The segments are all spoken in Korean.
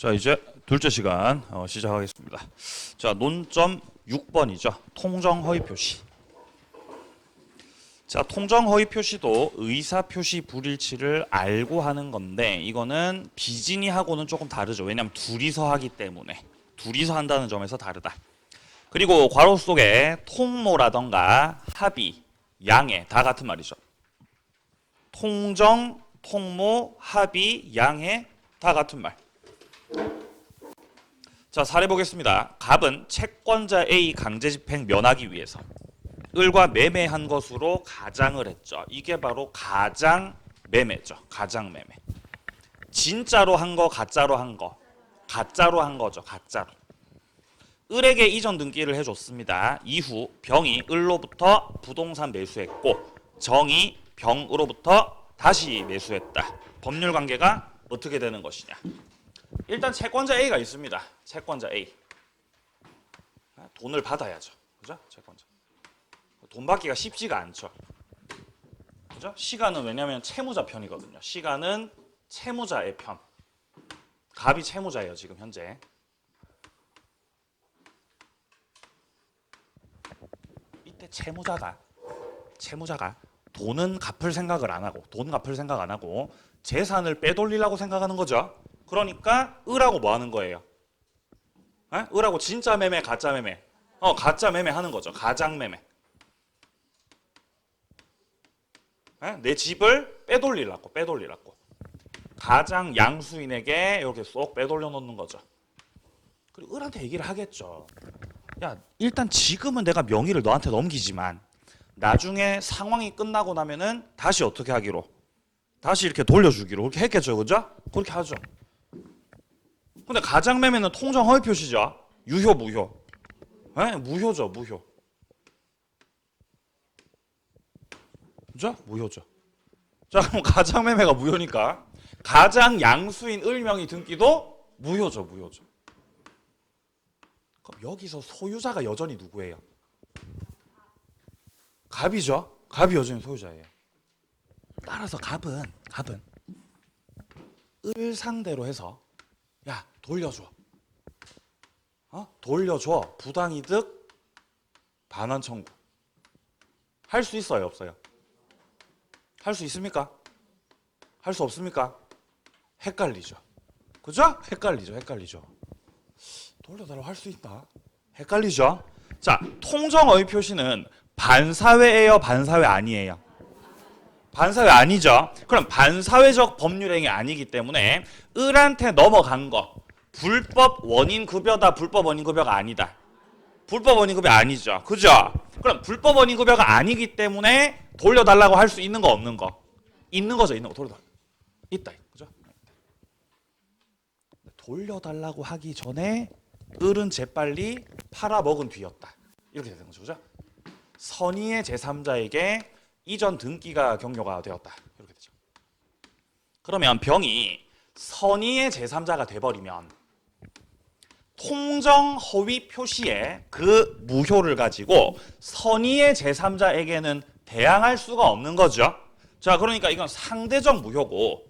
자, 이제 둘째 시간 시작하겠습니다. 자, 논점 6번이죠. 통정 허위 표시. 자, 통정 허위 표시도 의사 표시 불일치를 알고 하는 건데 이거는 비진이하고는 조금 다르죠. 왜냐하면 둘이서 하기 때문에. 둘이서 한다는 점에서 다르다. 그리고 괄호 속에 통모라던가 합의, 양해 다 같은 말이죠. 통정, 통모, 합의, 양해 다 같은 말. 자, 사례 보겠습니다. 갑은 채권자 A 강제집행 면하기 위해서 을과 매매한 것으로 가장을 했죠. 이게 바로 가장매매죠. 가장매매. 진짜로 한 거, 가짜로 한 거. 가짜로 한 거죠. 가짜로. 을에게 이전 등기를 해줬습니다. 이후 병이 을로부터 부동산 매수했고 정이 병으로부터 다시 매수했다. 법률 관계가 어떻게 되는 것이냐. 일단 채권자 A가 있습니다. 채권자 A. 돈을 받아야죠. 그죠? 채권자. 돈 받기가 쉽지가 않죠. 그죠? 시간은 왜냐하면 채무자 편이거든요. 시간은 채무자의 편. 갑이 채무자예요, 지금 현재. 이때 채무자가 돈은 갚을 생각을 안 하고 재산을 빼돌리려고 생각하는 거죠. 그러니까 을하고 뭐 하는 거예요? 에? 을하고 진짜 매매, 가짜 매매. 가짜 매매 하는 거죠. 가장 매매. 내 집을 빼돌리려고. 가장 양수인에게 이렇게 쏙 빼돌려 놓는 거죠. 그리고 을한테 얘기를 하겠죠. 야, 일단 지금은 내가 명의를 너한테 넘기지만 나중에 상황이 끝나고 나면은 다시 어떻게 하기로? 다시 이렇게 돌려주기로 그렇게 했겠죠, 그죠? 그렇게 하죠. 근데 가장 매매는 통정 허위 표시죠. 유효, 무효? 무효죠, 무효. 그죠? 무효죠. 자, 그럼 가장 매매가 무효니까 가장 양수인 을명의 등기도 무효죠, 무효죠. 그럼 여기서 소유자가 여전히 누구예요? 갑이죠. 갑이 여전히 소유자예요. 따라서 갑은 을 상대로 해서 야, 돌려줘. 돌려줘. 부당이득 반환 청구. 할 수 있어요, 없어요? 할 수 있습니까? 할 수 없습니까? 헷갈리죠. 그죠? 헷갈리죠. 돌려달라고 할 수 있다. 헷갈리죠? 자, 통정어휘 표시는 반사회예요, 반사회 아니에요? 반사회 아니죠. 그럼 반사회적 법률행위 아니기 때문에 을한테 넘어간 거 불법 원인 급여다, 불법 원인 급여가 아니다. 불법 원인 급여 아니죠. 그죠? 그럼 불법 원인 급여가 아니기 때문에 돌려달라고 할 수 있는 거 없는 거? 있는 거죠. 있는 거 돌려달라. 있다. 그죠? 돌려달라고 하기 전에 을은 재빨리 팔아먹은 뒤였다. 이렇게 되는 거죠. 그죠? 선의의 제3자에게 이전 등기가 경료가 되었다. 이렇게 되죠. 그러면 병이 선의의 제3자가 돼버리면 통정 허위 표시에 그 무효를 가지고 선의의 제3자에게는 대항할 수가 없는 거죠. 자, 그러니까 이건 상대적 무효고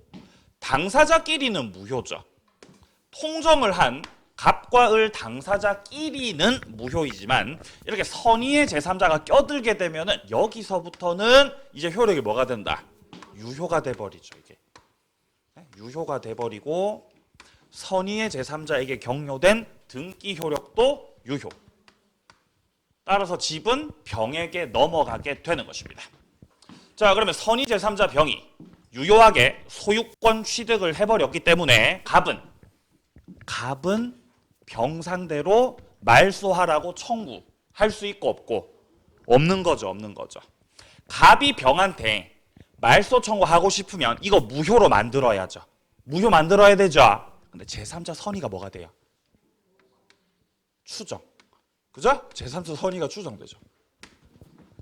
당사자끼리는 무효죠. 통정을 한 갑과 을 당사자끼리는 무효이지만 이렇게 선의의 제3자가 껴들게 되면은 여기서부터는 이제 효력이 뭐가 된다? 유효가 돼버리죠. 이게 유효가 돼버리고 선의의 제3자에게 경료된 등기 효력도 유효. 따라서 집은 병에게 넘어가게 되는 것입니다. 자, 그러면 선의 제3자 병이 유효하게 소유권 취득을 해버렸기 때문에 갑은 병 상대로 말소하라고 청구할 수 있고 없고 없는 거죠. 갑이 병한테 말소 청구하고 싶으면 이거 무효로 만들어야죠. 무효 만들어야 되죠. 근데 제3자 선의가 뭐가 돼요? 추정. 그죠? 제3자 선의가 추정되죠.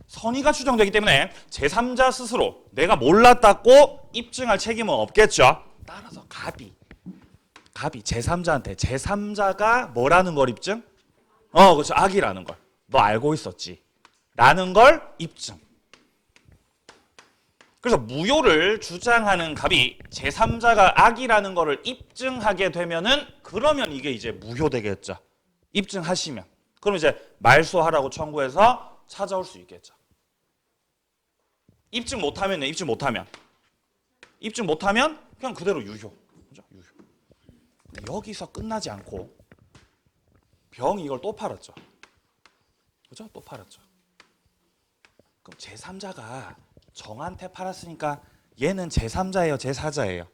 선의가 추정되기 때문에 제3자 스스로 내가 몰랐다고 입증할 책임은 없겠죠. 따라서 갑이 제3자한테 제3자가 뭐라는 걸 입증? 그렇죠. 악이라는 걸. 너 알고 있었지. 라는 걸 입증. 그래서 무효를 주장하는 갑이 제3자가 악이라는 거를 입증하게 되면은 그러면 이게 이제 무효되겠죠. 입증하시면. 그럼 이제 말소하라고 청구해서 찾아올 수 있겠죠. 입증 못하면 그냥 그대로 유효. 그죠? 유효. 여기서 끝나지 않고 병이 이걸 또 팔았죠. 그죠? 또 팔았죠. 그럼 제3자가 정한테 팔았으니까 얘는 제3자예요, 제4자예요?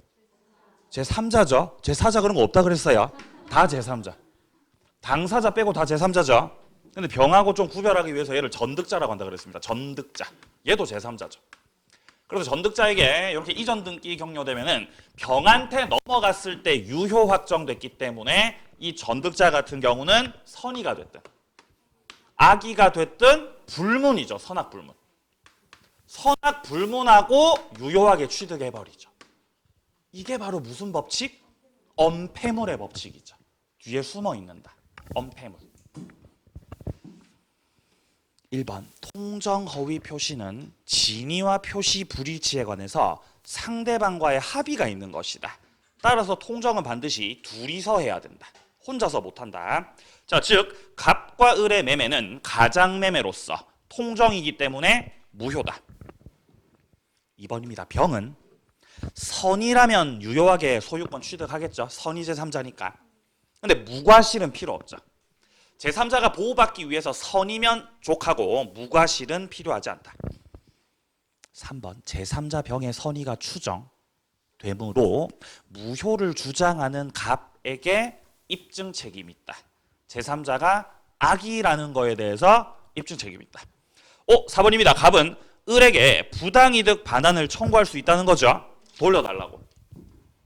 제3자죠. 제4자 그런 거 없다 그랬어요. 다 제3자. 당사자 빼고 다 제3자죠. 근데 병하고 좀 구별하기 위해서 얘를 전득자라고 한다 그랬습니다. 전득자. 얘도 제3자죠. 그래서 전득자에게 이렇게 이전 등기 격려되면은 병한테 넘어갔을 때 유효 확정됐기 때문에 이 전득자 같은 경우는 선의가 됐든 악의가 됐든 불문이죠. 선악불문. 선악불문하고 유효하게 취득해버리죠. 이게 바로 무슨 법칙? 엄폐물의 법칙이죠. 뒤에 숨어 있는다. 엄폐물. 1번 통정허위 표시는 진위와 표시 불일치에 관해서 상대방과의 합의가 있는 것이다. 따라서 통정은 반드시 둘이서 해야 된다. 혼자서 못한다. 자, 즉 갑과 을의 매매는 가장매매로서 통정이기 때문에 무효다. 2번입니다. 병은 선이라면 유효하게 소유권 취득하겠죠. 선이 제3자니까. 근데 무과실은 필요 없죠. 제3자가 보호받기 위해서 선이면 족하고 무과실은 필요하지 않다. 3번 제3자 병의 선의가 추정되므로 무효를 주장하는 갑에게 입증 책임이 있다. 제3자가 악이라는 거에 대해서 입증 책임이 있다. 4번입니다. 갑은 을에게 부당이득 반환을 청구할 수 있다는 거죠. 돌려달라고.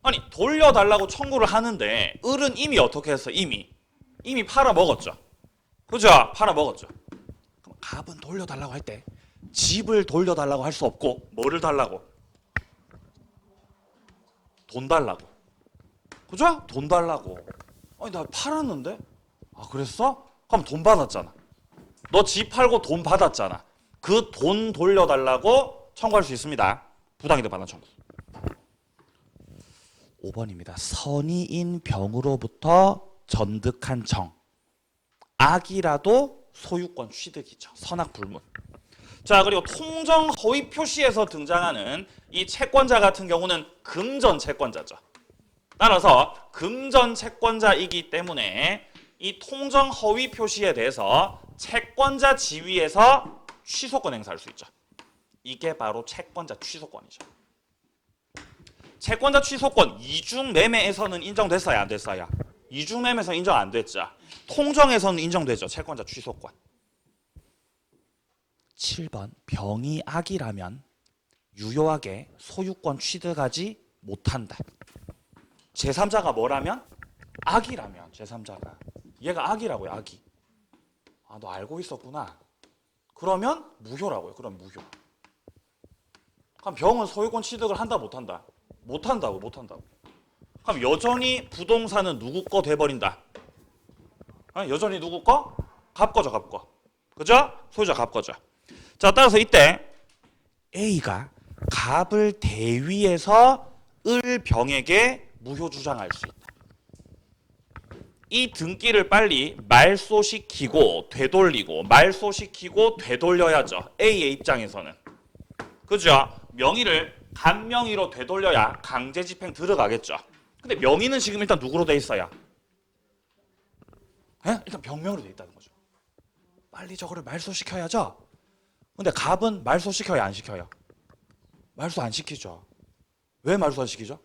아니 돌려달라고 청구를 하는데 을은 이미 어떻게 했어? 이미 팔아먹었죠. 그죠? 팔아먹었죠. 그럼 갑은 돌려달라고 할 때 집을 돌려달라고 할 수 없고 뭐를 달라고? 돈 달라고. 그죠? 돈 달라고. 아니 나 팔았는데? 아 그랬어? 그럼 돈 받았잖아. 너 집 팔고 돈 받았잖아. 그 돈 돌려달라고 청구할 수 있습니다. 부당이득 반환 청구. 5번입니다. 선의인 병으로부터 전득한 정. 악이라도 소유권 취득이죠. 선악불문. 자, 그리고 통정 허위 표시에서 등장하는 이 채권자 같은 경우는 금전 채권자죠. 따라서 금전 채권자이기 때문에 이 통정 허위 표시에 대해서 채권자 지위에서 취소권 행사할 수 있죠. 이게 바로 채권자 취소권이죠. 채권자 취소권 이중 매매에서는 인정됐어야 안 됐어야? 이중 매매에서 인정 안 됐죠. 통정에서는 인정되죠. 채권자 취소권. 7번 병이 악이라면 유효하게 소유권 취득하지 못한다. 제3자가 뭐라면? 악이라면 제3자가. 얘가 악이라고요. 악이. 아, 너 알고 있었구나. 그러면 무효라고요. 그럼 무효. 그럼 병은 소유권 취득을 한다 못한다? 못한다고. 그럼 여전히 부동산은 누구 거 돼버린다. 여전히 누구 거? 갑 거죠, 갑 거. 그죠? 소유자 갑 거죠. 자, 따라서 이때 A가 갑을 대위해서 을 병에게 무효 주장할 수 있다. 이 등기를 빨리 말소시키고 되돌리고 말소시키고 되돌려야죠. A의 입장에서는. 그죠? 명의를 간명의로 되돌려야 강제 집행 들어가겠죠. 근데 명의는 지금 일단 누구로 돼 있어요? 일단 병명으로 돼 있다는 거죠. 빨리 저거를 말소시켜야죠. 근데 갑은 말소시켜야 안 시켜요? 말소 안 시키죠. 왜 말소 안 시키죠?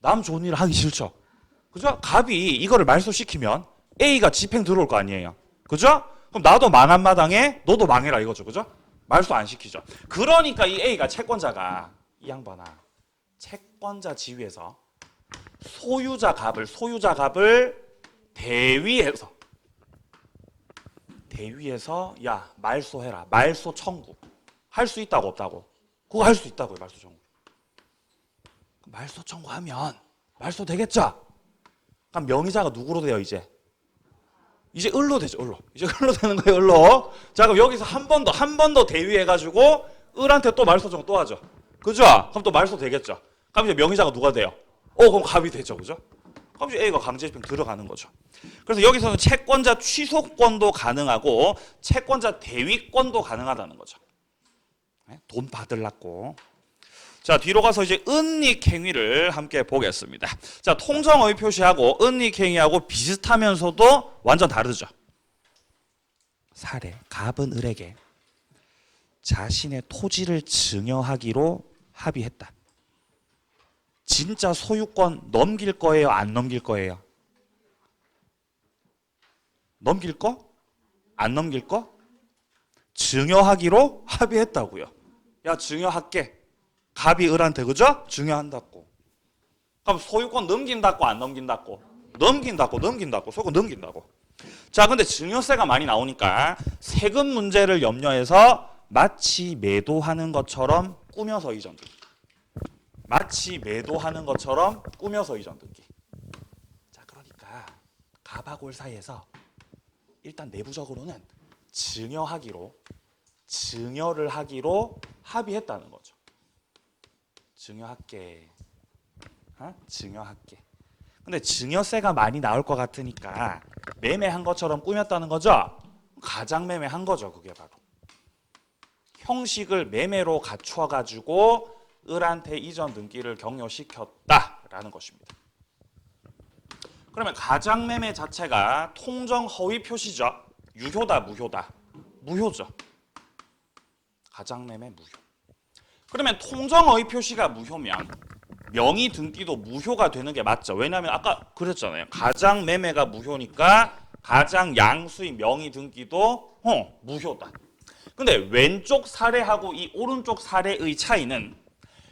남 좋은 일을 하기 싫죠. 그죠? 갑이 이거를 말소시키면 A가 집행 들어올 거 아니에요. 그죠? 그럼 나도 망한 마당에 너도 망해라 이거죠. 그죠? 말소 안 시키죠. 그러니까 이 A가 채권자가 이 양반아 채권자 지위에서 소유자 갑을 대위해서 야 말소해라. 말소 청구. 할 수 있다고 없다고? 그거 할 수 있다고요. 말소 청구. 말소 청구하면 말소 되겠죠? 그럼 명의자가 누구로 돼요 이제? 을로 되죠. 을로. 이제 을로 되는 거예요. 을로. 자 그럼 여기서 한 번 더 대위해가지고 을한테 또 말소 정도 또 하죠. 그죠? 그럼 또 말소 되겠죠. 그럼 이제 명의자가 누가 돼요? 그럼 갑이 되죠. 그죠? 그럼 이제 A가 강제집행 들어가는 거죠. 그래서 여기서는 채권자 취소권도 가능하고 채권자 대위권도 가능하다는 거죠. 돈 받으려고. 자, 뒤로 가서 이제 은닉행위를 함께 보겠습니다. 자, 통정어휘 표시하고 은닉행위하고 비슷하면서도 완전 다르죠. 사례, 갑은 을에게 자신의 토지를 증여하기로 합의했다. 진짜 소유권 넘길 거예요? 안 넘길 거예요? 넘길 거? 안 넘길 거? 증여하기로 합의했다고요. 야, 증여할게. 갑이 을한테, 그죠? 증여한다고. 그럼 소유권 넘긴다고 안 넘긴다고? 넘긴다고. 소유권 넘긴다고. 자, 근데 증여세가 많이 나오니까 세금 문제를 염려해서 마치 매도하는 것처럼 꾸며서 이전 등기. 마치 매도하는 것처럼 꾸며서 이전 등기. 자, 그러니까 갑하고 을 사이에서 일단 내부적으로는 증여를 하기로 합의했다는 거죠. 증여할게. 증여할게. 근데 증여세가 많이 나올 것 같으니까 매매한 것처럼 꾸몄다는 거죠. 가장매매한 거죠. 그게 바로. 형식을 매매로 갖춰가지고 을한테 이전 등기를 격려시켰다라는 것입니다. 그러면 가장매매 자체가 통정허위 표시죠. 유효다, 무효다? 무효죠. 가장매매 무효. 그러면 통정허위 표시가 무효면 명의 등기도 무효가 되는 게 맞죠. 왜냐하면 아까 그랬잖아요. 가장매매가 무효니까 가장양수의 명의 등기도 무효다. 근데 왼쪽 사례하고 이 오른쪽 사례의 차이는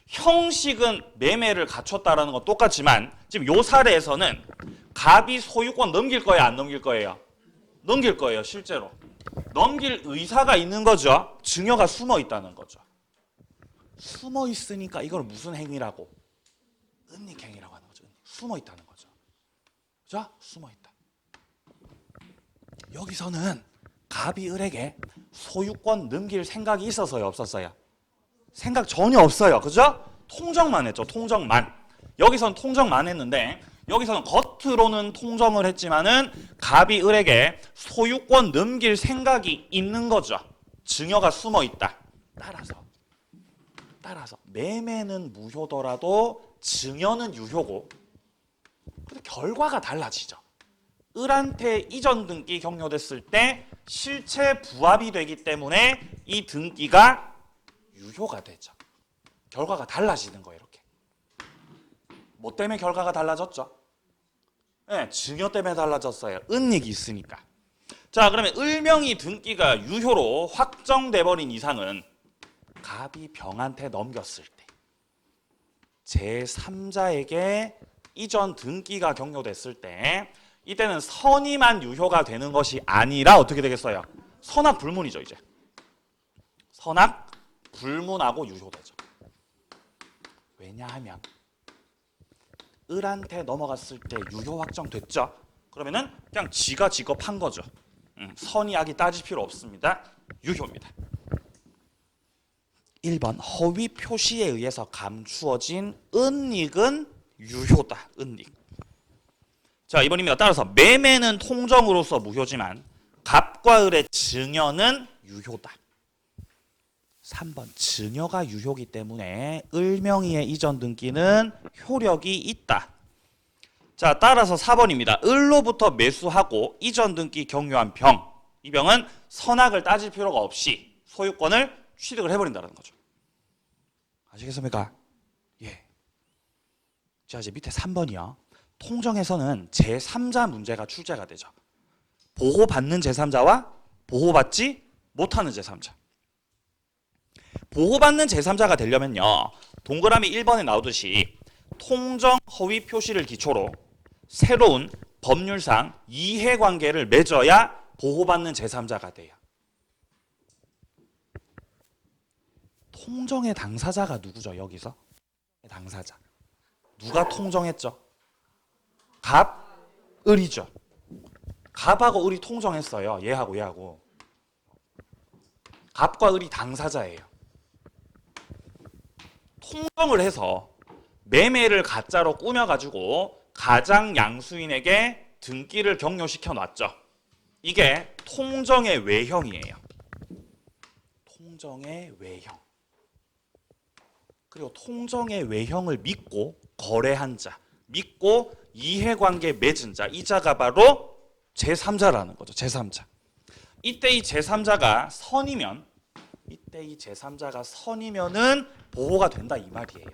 형식은 매매를 갖췄다라는 건 똑같지만 지금 요 사례에서는 갑이 소유권 넘길 거예요, 안 넘길 거예요? 넘길 거예요, 실제로. 넘길 의사가 있는 거죠. 증여가 숨어 있다는 거죠. 숨어 있으니까 이걸 무슨 행위라고? 은닉행위라고 하는 거죠. 숨어 있다는 거죠. 그죠? 숨어 있다. 여기서는 갑이 을에게 소유권 넘길 생각이 있었어요, 없었어요? 생각 전혀 없어요. 그죠? 통정만 했죠. 통정만. 여기서는 통정만 했는데 여기서는 겉으로는 통정을 했지만은 갑이 을에게 소유권 넘길 생각이 있는 거죠. 증여가 숨어 있다. 따라서 매매는 무효더라도 증여는 유효고 근데 결과가 달라지죠. 을한테 이전 등기 격려됐을 때 실체 부합이 되기 때문에 이 등기가 유효가 되죠. 결과가 달라지는 거예요. 이렇게. 뭐 때문에 결과가 달라졌죠? 네, 증여 때문에 달라졌어요. 은닉이 있으니까. 자, 그러면 을명의 등기가 유효로 확정돼 버린 이상은 갑이 병한테 넘겼을 때 제3자에게 이전 등기가 격려됐을 때 이때는 선의만 유효가 되는 것이 아니라 어떻게 되겠어요? 선악 불문이죠. 이제 선악 불문하고 유효되죠. 왜냐하면 을한테 넘어갔을 때 유효 확정됐죠. 그러면은 그냥 지가 직업한 거죠. 선의 악이 따질 필요 없습니다. 유효입니다. 1번 허위 표시에 의해서 감추어진 은닉은 유효다. 은닉. 자, 2번입니다. 따라서 매매는 통정으로서 무효지만 갑과 을의 증여는 유효다. 3번 증여가 유효기 때문에 을명의의 이전 등기는 효력이 있다. 자, 따라서 4번입니다. 을로부터 매수하고 이전 등기 격려한 병. 이 병은 선악을 따질 필요가 없이 소유권을 취득을 해버린다는 거죠. 아시겠습니까? 예. 자, 이제 밑에 3번이요. 통정에서는 제3자 문제가 출제가 되죠. 보호받는 제3자와 보호받지 못하는 제3자. 보호받는 제3자가 되려면요. 동그라미 1번에 나오듯이 통정 허위 표시를 기초로 새로운 법률상 이해관계를 맺어야 보호받는 제3자가 돼요. 통정의 당사자가 누구죠? 여기서? 당사자. 누가 통정했죠? 갑, 을이죠. 갑하고 을이 통정했어요. 얘하고. 갑과 을이 당사자예요. 통정을 해서 매매를 가짜로 꾸며가지고 가장 양수인에게 등기를 격려시켜 놨죠. 이게 통정의 외형이에요. 통정의 외형. 그리고 통정의 외형을 믿고 거래한 자, 믿고 이해관계 맺은 자, 이 자가 바로 제3자라는 거죠. 제3자. 이때 이 제3자가 선이면, 이때 이 제3자가 선이면은 보호가 된다 이 말이에요.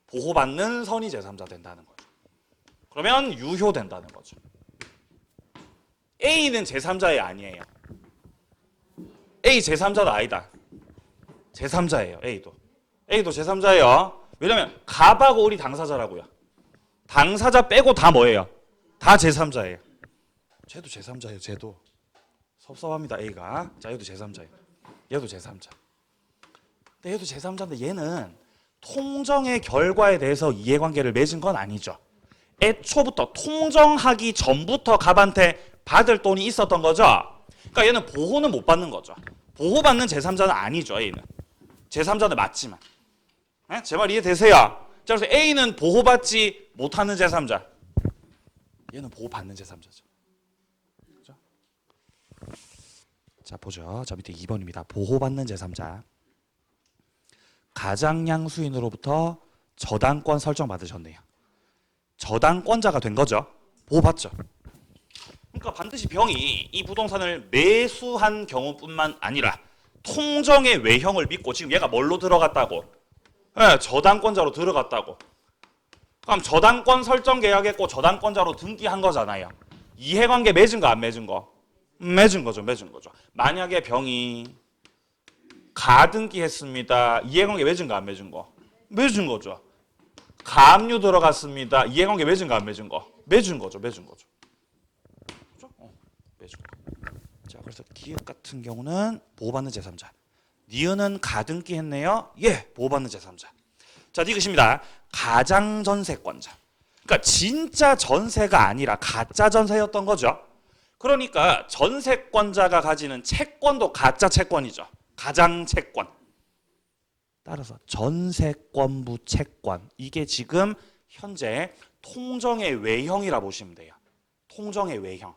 보호받는 선이 제3자 된다는 거죠. 그러면 유효된다는 거죠. A는 제3자의 아니에요. A 제3자도 아니다. 제3자예요. A도 제3자예요. 왜냐면 갑하고 을이 당사자라고요. 당사자 빼고 다 뭐예요? 다 제3자예요. 쟤도 제3자예요. 쟤도. 섭섭합니다. A가. 자, 얘도 제3자예요. 얘도 제3자. 근데 얘도 제3자인데 얘는 통정의 결과에 대해서 이해관계를 맺은 건 아니죠. 애초부터 통정하기 전부터 갑한테 받을 돈이 있었던 거죠. 그러니까 얘는 보호는 못 받는 거죠. 보호받는 제3자는 아니죠. A는. 제3자는 맞지만. 네? 제 말 이해되세요? 자, 그래서 A는 보호받지 못하는 제3자. 얘는 보호받는 제3자죠. 그렇죠? 자, 보죠. 자, 밑에 2번입니다. 보호받는 제3자. 가장양수인으로부터 저당권 설정 받으셨네요. 저당권자가 된 거죠. 보호받죠. 그러니까 반드시 병이 이 부동산을 매수한 경우뿐만 아니라 통정의 외형을 믿고 지금 얘가 뭘로 들어갔다고? 네, 저당권자로 들어갔다고. 그럼 저당권 설정 계약했고 저당권자로 등기한 거잖아요. 이해관계 맺은 거 안 맺은 거? 맺은 거죠. 만약에 병이 가등기했습니다. 이해관계 맺은 거 안 맺은 거? 맺은 거죠. 가압류 들어갔습니다. 이해관계 맺은 거 안 맺은 거? 맺은 거죠. 그렇죠? 맺은 거. 자, 그래서 기역 같은 경우는 보호받는 제3자. 니은은 가등기 했네요. 예, 보호받는 제3자. 자, 니귿입니다. 가장전세권자. 그러니까 진짜 전세가 아니라 가짜 전세였던 거죠. 그러니까 전세권자가 가지는 채권도 가짜 채권이죠. 가장채권. 따라서 전세권부 채권. 이게 지금 현재 통정의 외형이라 보시면 돼요. 통정의 외형.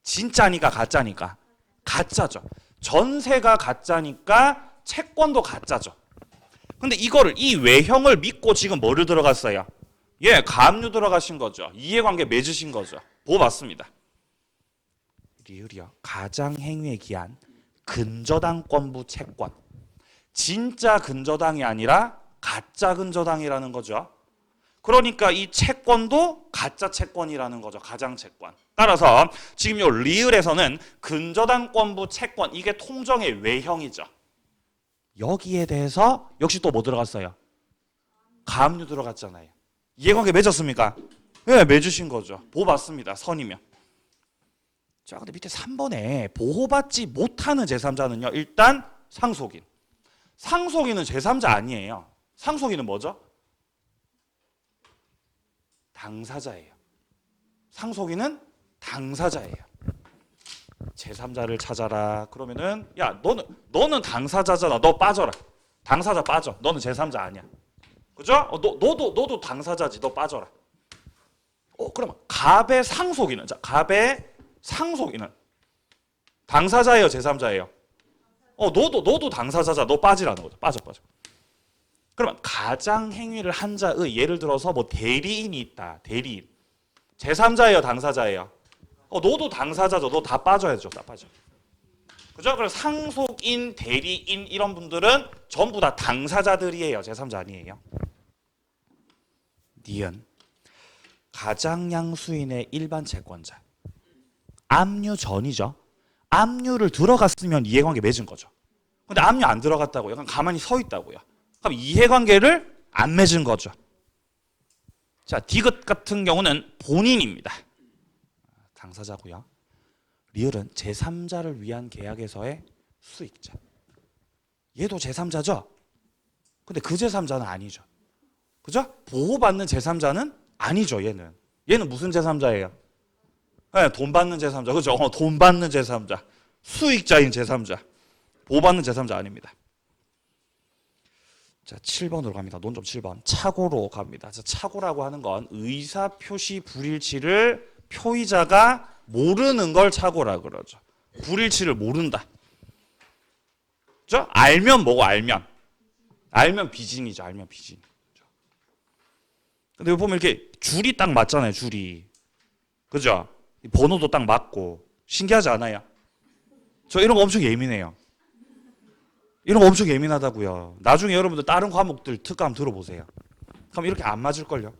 진짜니까 가짜니까. 가짜죠. 전세가 가짜니까 채권도 가짜죠. 근데 이거를 이 외형을 믿고 지금 뭐를 들어갔어요? 예, 가압류 들어가신 거죠. 이해관계 맺으신 거죠. 보호 받습니다. 리을이요. 가장행위에 기한 근저당권부 채권. 진짜 근저당이 아니라 가짜 근저당이라는 거죠. 그러니까 이 채권도 가짜 채권이라는 거죠. 가장채권. 따라서 지금 요 리을에서는 근저당권부 채권, 이게 통정의 외형이죠. 여기에 대해서 역시 또 뭐 들어갔어요? 가압류 들어갔잖아요. 이해관계 맺었습니까? 네, 맺으신 거죠. 보호받습니다. 선이면. 자, 근데 밑에 3번에 보호받지 못하는 제3자는요. 일단 상속인. 상속인은 제3자 아니에요. 상속인은 뭐죠? 당사자예요. 상속인은 당사자예요. 제3자를 찾아라. 그러면은 야, 너는 당사자잖아. 너 빠져라. 당사자 빠져. 너는 제3자 아니야. 그죠? 너도 당사자지. 너 빠져라. 그러면 갑의 상속인은, 자, 갑의 상속인은 당사자예요, 제3자예요? 너도 당사자자. 너 빠지라는 거죠. 빠져. 그러면 가장 행위를 한 자의, 예를 들어서 뭐 대리인이 있다. 대리인. 제3자예요, 당사자예요? 너도 당사자죠. 너 다 빠져야죠. 다 빠져. 그죠? 그래서 상속인, 대리인 이런 분들은 전부 다 당사자들이에요. 제3자 아니에요. 니은 가장양수인의 일반 채권자. 압류 전이죠. 압류를 들어갔으면 이해관계 맺은 거죠. 근데 압류 안 들어갔다고 약간 가만히 서 있다고요. 그럼 이해관계를 안 맺은 거죠. 자, 디귿 같은 경우는 본인입니다. 당사자고요. 리을은 제3자를 위한 계약에서의 수익자. 얘도 제3자죠? 근데 그 제3자는 아니죠. 그죠? 보호받는 제3자는 아니죠, 얘는. 얘는 무슨 제3자예요? 네, 돈 받는 제3자. 그죠? 돈 받는 제3자. 수익자인 제3자. 보호받는 제3자 아닙니다. 자, 7번으로 갑니다. 논점 7번. 착오로 갑니다. 자, 착오라고 하는 건 의사표시 불일치를 표의자가 모르는 걸 착오라 그러죠. 불일치를 모른다. 그죠? 알면 뭐고 알면. 알면 비진이죠. 알면 비진. 근데 여기 보면 이렇게 줄이 딱 맞잖아요. 줄이. 그죠? 번호도 딱 맞고. 신기하지 않아요? 저 이런 거 엄청 예민해요. 이런 거 엄청 예민하다고요. 나중에 여러분들 다른 과목들 특강 들어보세요. 그럼 이렇게 안 맞을걸요?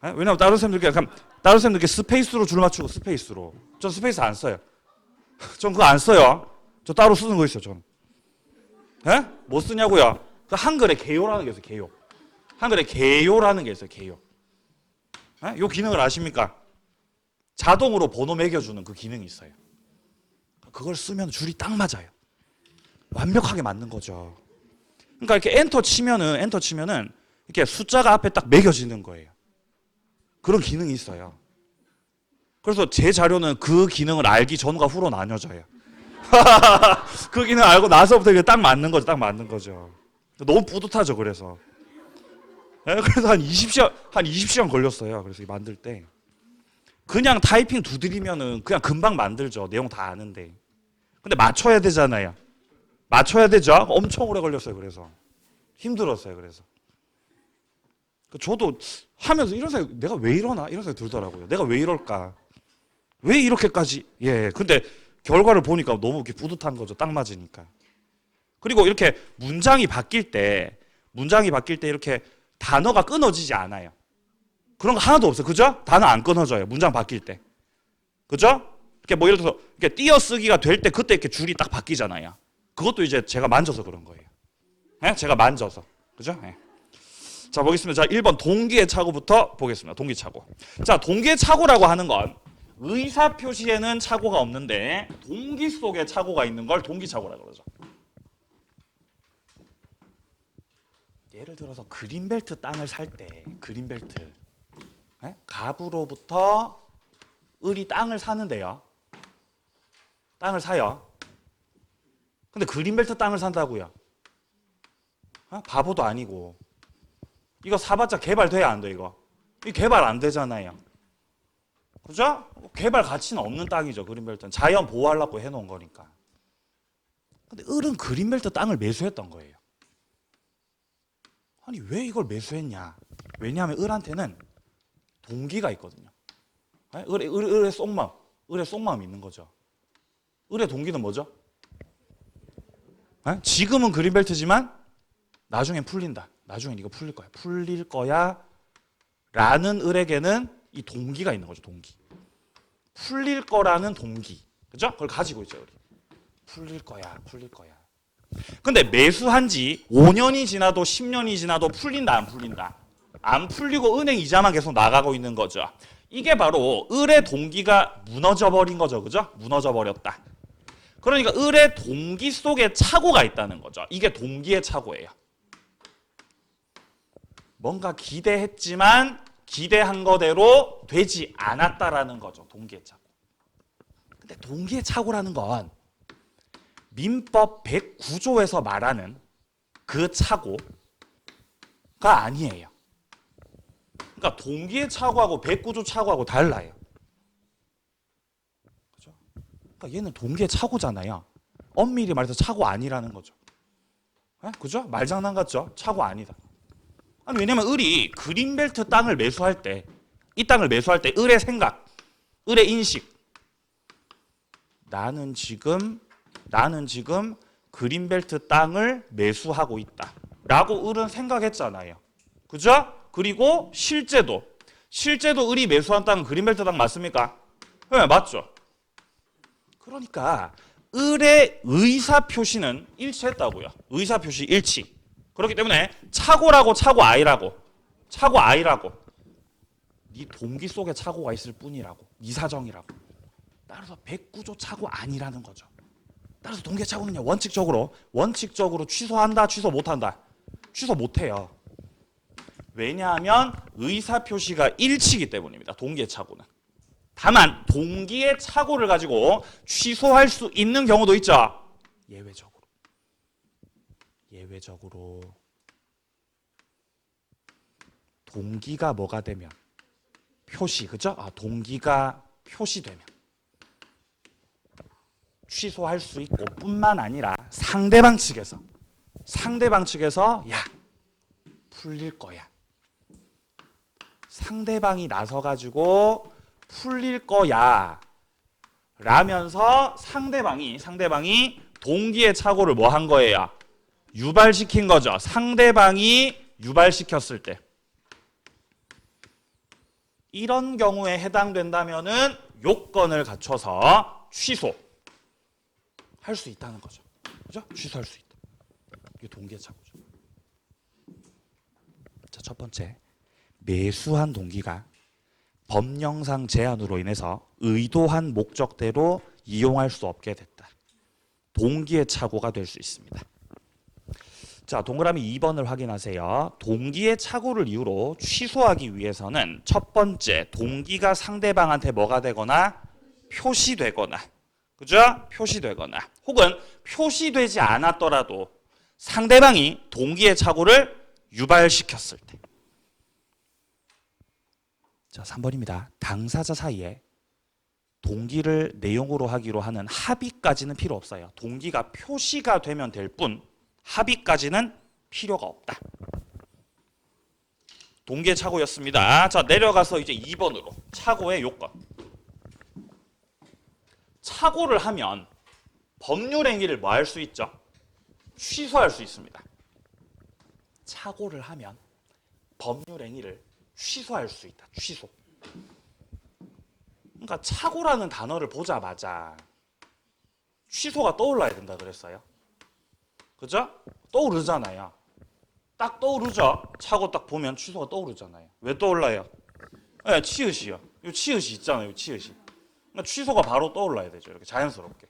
왜냐면 다른 쌤들께 스페이스로 줄 맞추고 스페이스로. 전 스페이스 안 써요. 전 그거 안 써요. 저 따로 쓰는 거 있어요, 저는. 뭐 쓰냐고요? 그 한글에 개요라는 게 있어요, 개요. 한글에 개요라는 게 있어요, 개요. 요 기능을 아십니까? 자동으로 번호 매겨주는 그 기능이 있어요. 그걸 쓰면 줄이 딱 맞아요. 완벽하게 맞는 거죠. 그러니까 이렇게 엔터 치면은 이렇게 숫자가 앞에 딱 매겨지는 거예요. 그런 기능이 있어요. 그래서 제 자료는 그 기능을 알기 전과 후로 나뉘어져요. 그 기능 알고 나서부터 이게 딱 맞는 거죠. 딱 맞는 거죠. 너무 뿌듯하죠. 그래서. 그래서 한 20시간 걸렸어요. 그래서 만들 때. 그냥 타이핑 두드리면은 그냥 금방 만들죠. 내용 다 아는데. 근데 맞춰야 되잖아요. 맞춰야 되죠. 엄청 오래 걸렸어요. 그래서 힘들었어요. 그래서 저도 하면서 이런 생각, 내가 왜 이러나 이런 생각이 들더라고요. 내가 왜 이럴까? 왜 이렇게까지? 예. 근데 결과를 보니까 너무 이렇게 뿌듯한 거죠. 딱 맞으니까. 그리고 이렇게 문장이 바뀔 때 이렇게 단어가 끊어지지 않아요. 그런 거 하나도 없어요. 그죠? 단어 안 끊어져요. 문장 바뀔 때. 그죠? 이렇게 뭐 예를 들어서 이렇게 띄어쓰기가 될 때 그때 이렇게 줄이 딱 바뀌잖아요. 그것도 이제 제가 만져서 그런 거예요. 제가 만져서. 그죠? 자, 보겠습니다. 자, 1번 동기의 착오부터 보겠습니다. 동기 착오. 자, 동기의 착오라고 하는 건 의사 표시에는 착오가 없는데 동기 속에 착오가 있는 걸 동기 착오라고 그러죠. 예를 들어서 그린벨트 땅을 살 때 그린벨트 갑으로부터 을이 땅을 사는데요. 땅을 사요. 근데 그린벨트 땅을 산다고요. 바보도 아니고. 이거 사봤자 개발돼야 안 돼, 이거. 이 개발 안 되잖아요. 그죠? 개발 가치는 없는 땅이죠, 그린벨트는. 자연 보호하려고 해놓은 거니까. 근데 을은 그린벨트 땅을 매수했던 거예요. 아니, 왜 이걸 매수했냐? 왜냐하면 을한테는 동기가 있거든요. 을의 속마음이 있는 거죠. 을의 동기는 뭐죠? 지금은 그린벨트지만 나중엔 풀린다. 나중엔 이거 풀릴 거야. 풀릴 거야. 라는 을에게는 이 동기가 있는 거죠. 동기. 풀릴 거라는 동기. 그죠? 그걸 가지고 있죠. 우리. 풀릴 거야. 풀릴 거야. 근데 매수한 지 5년이 지나도 10년이 지나도 풀린다. 안 풀린다. 안 풀리고 은행 이자만 계속 나가고 있는 거죠. 이게 바로 을의 동기가 무너져 버린 거죠. 그죠? 무너져 버렸다. 그러니까 을의 동기 속에 착오가 있다는 거죠. 이게 동기의 착오예요. 뭔가 기대했지만 기대한 거대로 되지 않았다라는 거죠. 동기의 착오. 근데 동기의 착오라는 건 민법 109조에서 말하는 그 착오가 아니에요. 그러니까 동기의 착오하고 109조 착오하고 달라요. 그죠? 그러니까 얘는 동기의 착오잖아요. 엄밀히 말해서 착오 아니라는 거죠. 그죠? 말장난 같죠? 착오 아니다. 아니, 왜냐면 을이 그린벨트 땅을 매수할 때, 이 땅을 매수할 때 을의 생각, 을의 인식, 나는 지금 그린벨트 땅을 매수하고 있다 라고 을은 생각했잖아요. 그죠? 그리고 실제도 을이 매수한 땅은 그린벨트 땅 맞습니까? 네, 맞죠. 그러니까 을의 의사표시는 일치했다고요. 의사표시 일치. 그렇기 때문에 착오라고 착오 아이라고 네 동기 속에 착오가 있을 뿐이라고, 네 사정이라고. 따라서 109조 착오 아니라는 거죠. 따라서 동기의 착오는요, 원칙적으로 취소한다, 취소 못한다. 취소 못해요. 왜냐하면 의사표시가 일치이기 때문입니다. 동기의 착오는. 다만 동기의 착오를 가지고 취소할 수 있는 경우도 있죠. 예외적으로. 동기가 뭐가 되면 표시, 그죠? 동기가 표시되면 취소할 수 있고 뿐만 아니라 상대방 측에서 야 풀릴 거야, 상대방이 나서 가지고 풀릴 거야 라면서 상대방이 동기의 착오를 뭐 한 거예요? 유발시킨 거죠. 상대방이 유발시켰을 때 이런 경우에 해당된다면은 요건을 갖춰서 취소할 수 있다는 거죠. 그죠? 취소할 수 있다. 이게 동기의 착오죠. 자, 첫 번째, 매수한 동기가 법령상 제한으로 인해서 의도한 목적대로 이용할 수 없게 됐다. 동기의 착오가 될 수 있습니다. 자, 동그라미 2번을 확인하세요. 동기의 착오를 이유로 취소하기 위해서는 첫 번째, 동기가 상대방한테 뭐가 되거나 표시되거나, 그죠? 표시되거나, 혹은 표시되지 않았더라도 상대방이 동기의 착오를 유발시켰을 때. 자, 3번입니다. 당사자 사이에 동기를 내용으로 하기로 하는 합의까지는 필요 없어요. 동기가 표시가 되면 될 뿐 합의까지는 필요가 없다. 동기의 착오였습니다. 자, 내려가서 이제 2번으로 착오의 요건. 착오를 하면 법률 행위를 뭐 할 수 있죠? 취소할 수 있습니다. 착오를 하면 법률 행위를 취소할 수 있다. 취소. 그러니까 착오라는 단어를 보자마자 취소가 떠올라야 된다 그랬어요. 그죠? 떠오르잖아요. 딱 떠오르죠? 착오 딱 보면 취소가 떠오르잖아요. 왜 떠올라요? 네, 치읓이요. 이 치읓이 있잖아요. 치읓이. 그러니까 취소가 바로 떠올라야 되죠. 이렇게 자연스럽게.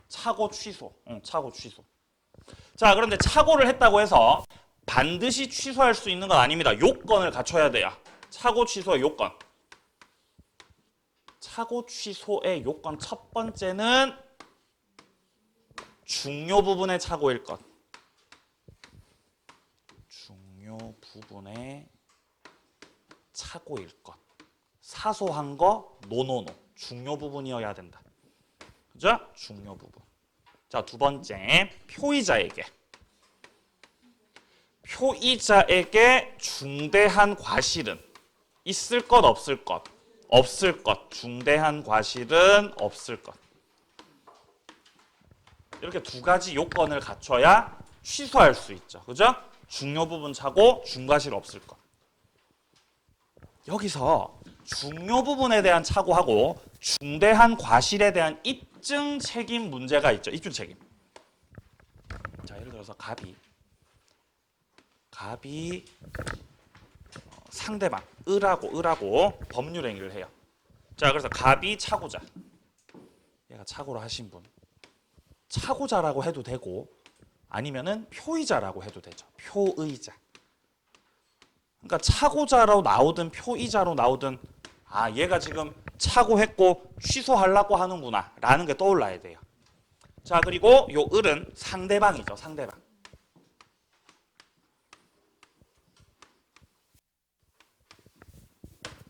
착오 취소. 착오 취소. 자, 그런데 착오를 했다고 해서 반드시 취소할 수 있는 건 아닙니다. 요건을 갖춰야 돼요. 착오 취소의 요건. 착오 취소의 요건 첫 번째는 중요 부분의 착오일 것. 중요 부분의 착오일 것. 사소한 거 노노노. 중요 부분이어야 된다. 그죠? 중요 부분. 자, 두 번째, 표의자에게 중대한 과실은 있을 것 없을 것. 없을 것. 중대한 과실은 없을 것. 이렇게 두 가지 요건을 갖춰야 취소할 수 있죠. 그죠? 중요 부분 착오, 중과실 없을 것. 여기서 중요 부분에 대한 착오하고 중대한 과실에 대한 입증 책임 문제가 있죠. 입증 책임. 자, 예를 들어서 갑이 상대방 을하고 법률 행위를 해요. 자, 그래서 갑이 착오자. 얘가 착오를 하신 분. 착오자라고 해도 되고 아니면은 표의자라고 해도 되죠. 표의자. 그러니까 착오자로 나오든 표의자로 나오든 얘가 지금 착오했고 취소하려고 하는구나 라는 게 떠올라야 돼요. 자, 그리고 요 을은 상대방이죠. 상대방.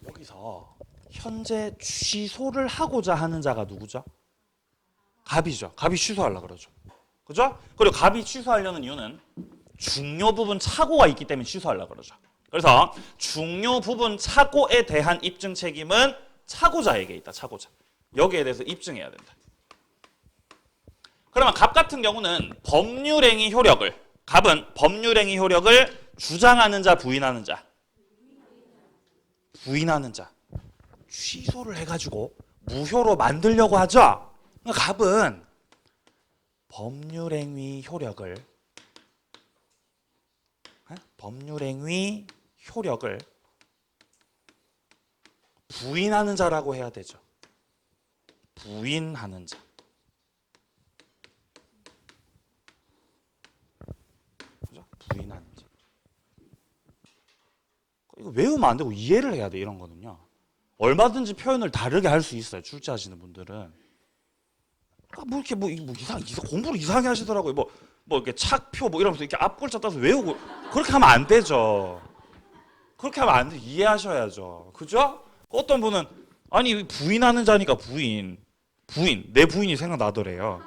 여기서 현재 취소를 하고자 하는 자가 누구죠? 갑이죠. 갑이 취소하려고 그러죠. 그죠? 그리고 갑이 취소하려는 이유는 중요 부분 착오가 있기 때문에 취소하려고 그러죠. 그래서 중요 부분 착오에 대한 입증 책임은 착오자에게 있다. 착오자. 여기에 대해서 입증해야 된다. 그러면 갑 같은 경우는 법률행위 효력을, 갑은 법률행위 효력을 주장하는 자, 부인하는 자. 부인하는 자. 취소를 해가지고 무효로 만들려고 하죠. 그러니까 갑은 법률행위 효력을 부인하는 자라고 해야 되죠. 부인하는 자. 그죠? 부인하는 자. 이거 외우면 안 되고 이해를 해야 돼, 이런 거는요. 얼마든지 표현을 다르게 할 수 있어요, 출제하시는 분들은. 뭐 이렇게 공부를 이상하게 하시더라고요. 뭐 이렇게 착표 이러면서 이렇게 앞 글자 따서 외우고 그렇게 하면 안 되죠. 그렇게 하면 안 돼. 이해하셔야죠. 그죠? 어떤 분은 아니 부인하는 자니까 부인 내 부인이 생각나더래요.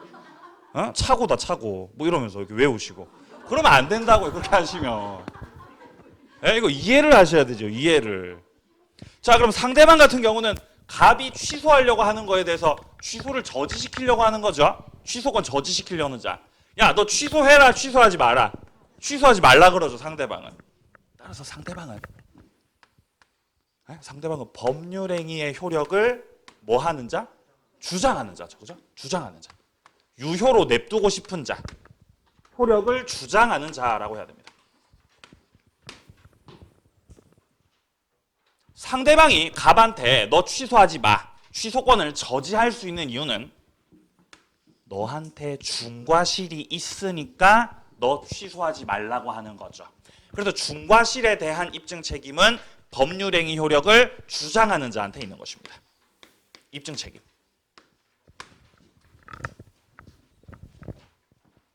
어? 차고다 차고 뭐 이러면서 이렇게 외우시고 그러면 안 된다고요. 그렇게 하시면 이거 이해를 하셔야 되죠. 이해를. 자 그럼 상대방 같은 경우는 갑이 취소하려고 하는 거에 대해서 취소를 저지시키려고 하는 거죠. 취소권 저지시키려는 자. 야 너 취소해라 취소하지 마라. 취소하지 말라 그러죠. 상대방은. 따라서 상대방은 법률행위의 효력을 뭐 하는 자? 주장하는 자죠. 그죠? 주장하는 자. 유효로 냅두고 싶은 자. 효력을 주장하는 자라고 해야 됩니다. 상대방이 갑한테 너 취소하지 마. 취소권을 저지할 수 있는 이유는 너한테 중과 실이 있으니까 너 취소하지 말라고 하는 거죠. 그래서 중과 실에 대한 입증 책임은 법률행위 효력을 주장하는 자한테 있는 것입니다. 입증 책임.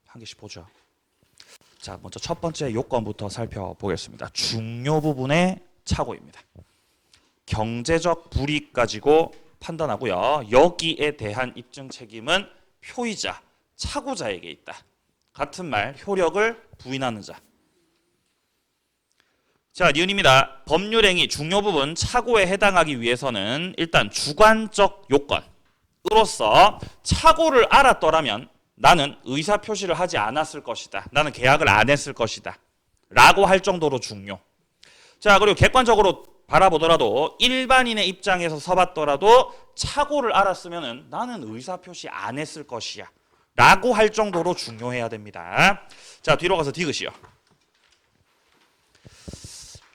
한 개씩 보죠. 자, 먼저 첫 번째 요건부터 살펴보겠습니다. 중요 부분의 착오입니다. 경제적 불이익 가지고 판단하고요. 여기에 대한 입증 책임은 표의자, 착오자에게 있다. 같은 말, 효력을 부인하는 자. 자, 니은입니다. 법률행위 중요 부분 착오에 해당하기 위해서는 일단 주관적 요건으로서 착오를 알았더라면 나는 의사표시를 하지 않았을 것이다. 나는 계약을 안 했을 것이다. 라고 할 정도로 중요. 자, 그리고 객관적으로 바라보더라도 일반인의 입장에서 서봤더라도 착오를 알았으면 나는 의사표시 안 했을 것이야. 라고 할 정도로 중요해야 됩니다. 자, 뒤로 가서 디귿이요.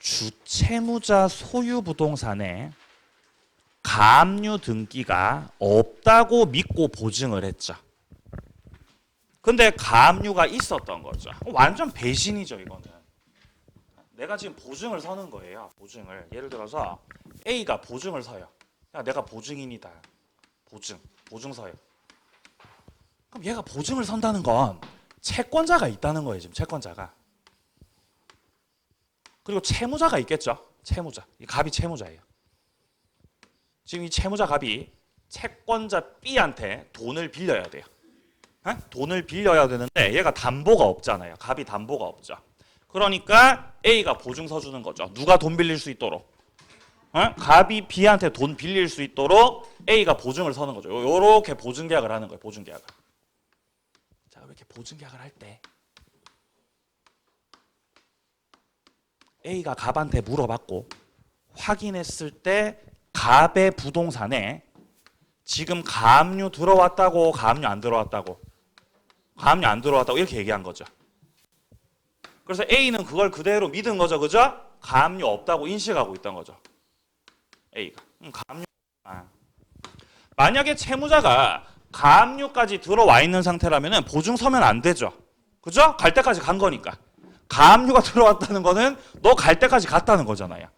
주채무자 소유 부동산에 가압류 등기가 없다고 믿고 보증을 했죠. 근데 가압류가 있었던 거죠. 완전 배신이죠, 이거는. 내가 지금 보증을 서는 거예요. 보증을. 예를 들어서 A가 보증을 서요. 야, 내가 보증인이다. 보증 서요. 그럼 얘가 보증을 선다는 건 채권자가 있다는 거예요, 지금 채권자가. 그리고 채무자가 있겠죠. 채무자. 이 갑이 채무자예요. 지금 이 채무자 갑이 채권자 B한테 돈을 빌려야 돼요. 돈을 빌려야 되는데 얘가 담보가 없잖아요. 갑이 담보가 없죠. 그러니까 A가 보증서 주는 거죠. 누가 돈 빌릴 수 있도록. 갑이 B한테 돈 빌릴 수 있도록 A가 보증을 서는 거죠. 요렇게 보증계약을 하는 거예요. 보증계약을. 자, 이렇게 보증계약을 할 때 A가 갑한테 물어봤고 확인했을 때 갑의 부동산에 지금 가압류 들어왔다고 가압류 안 들어왔다고 가압류 안 들어왔다고 이렇게 얘기한 거죠. 그래서 A는 그걸 그대로 믿은 거죠. 그죠? 가압류 없다고 인식하고 있던 거죠. A가. 가압류. 만약에 채무자가 가압류까지 들어와 있는 상태라면 보증 서면 안 되죠. 그죠? 갈 때까지 간 거니까. 가압류가 들어왔다는 거는 너 갈 때까지 갔다는 거잖아요.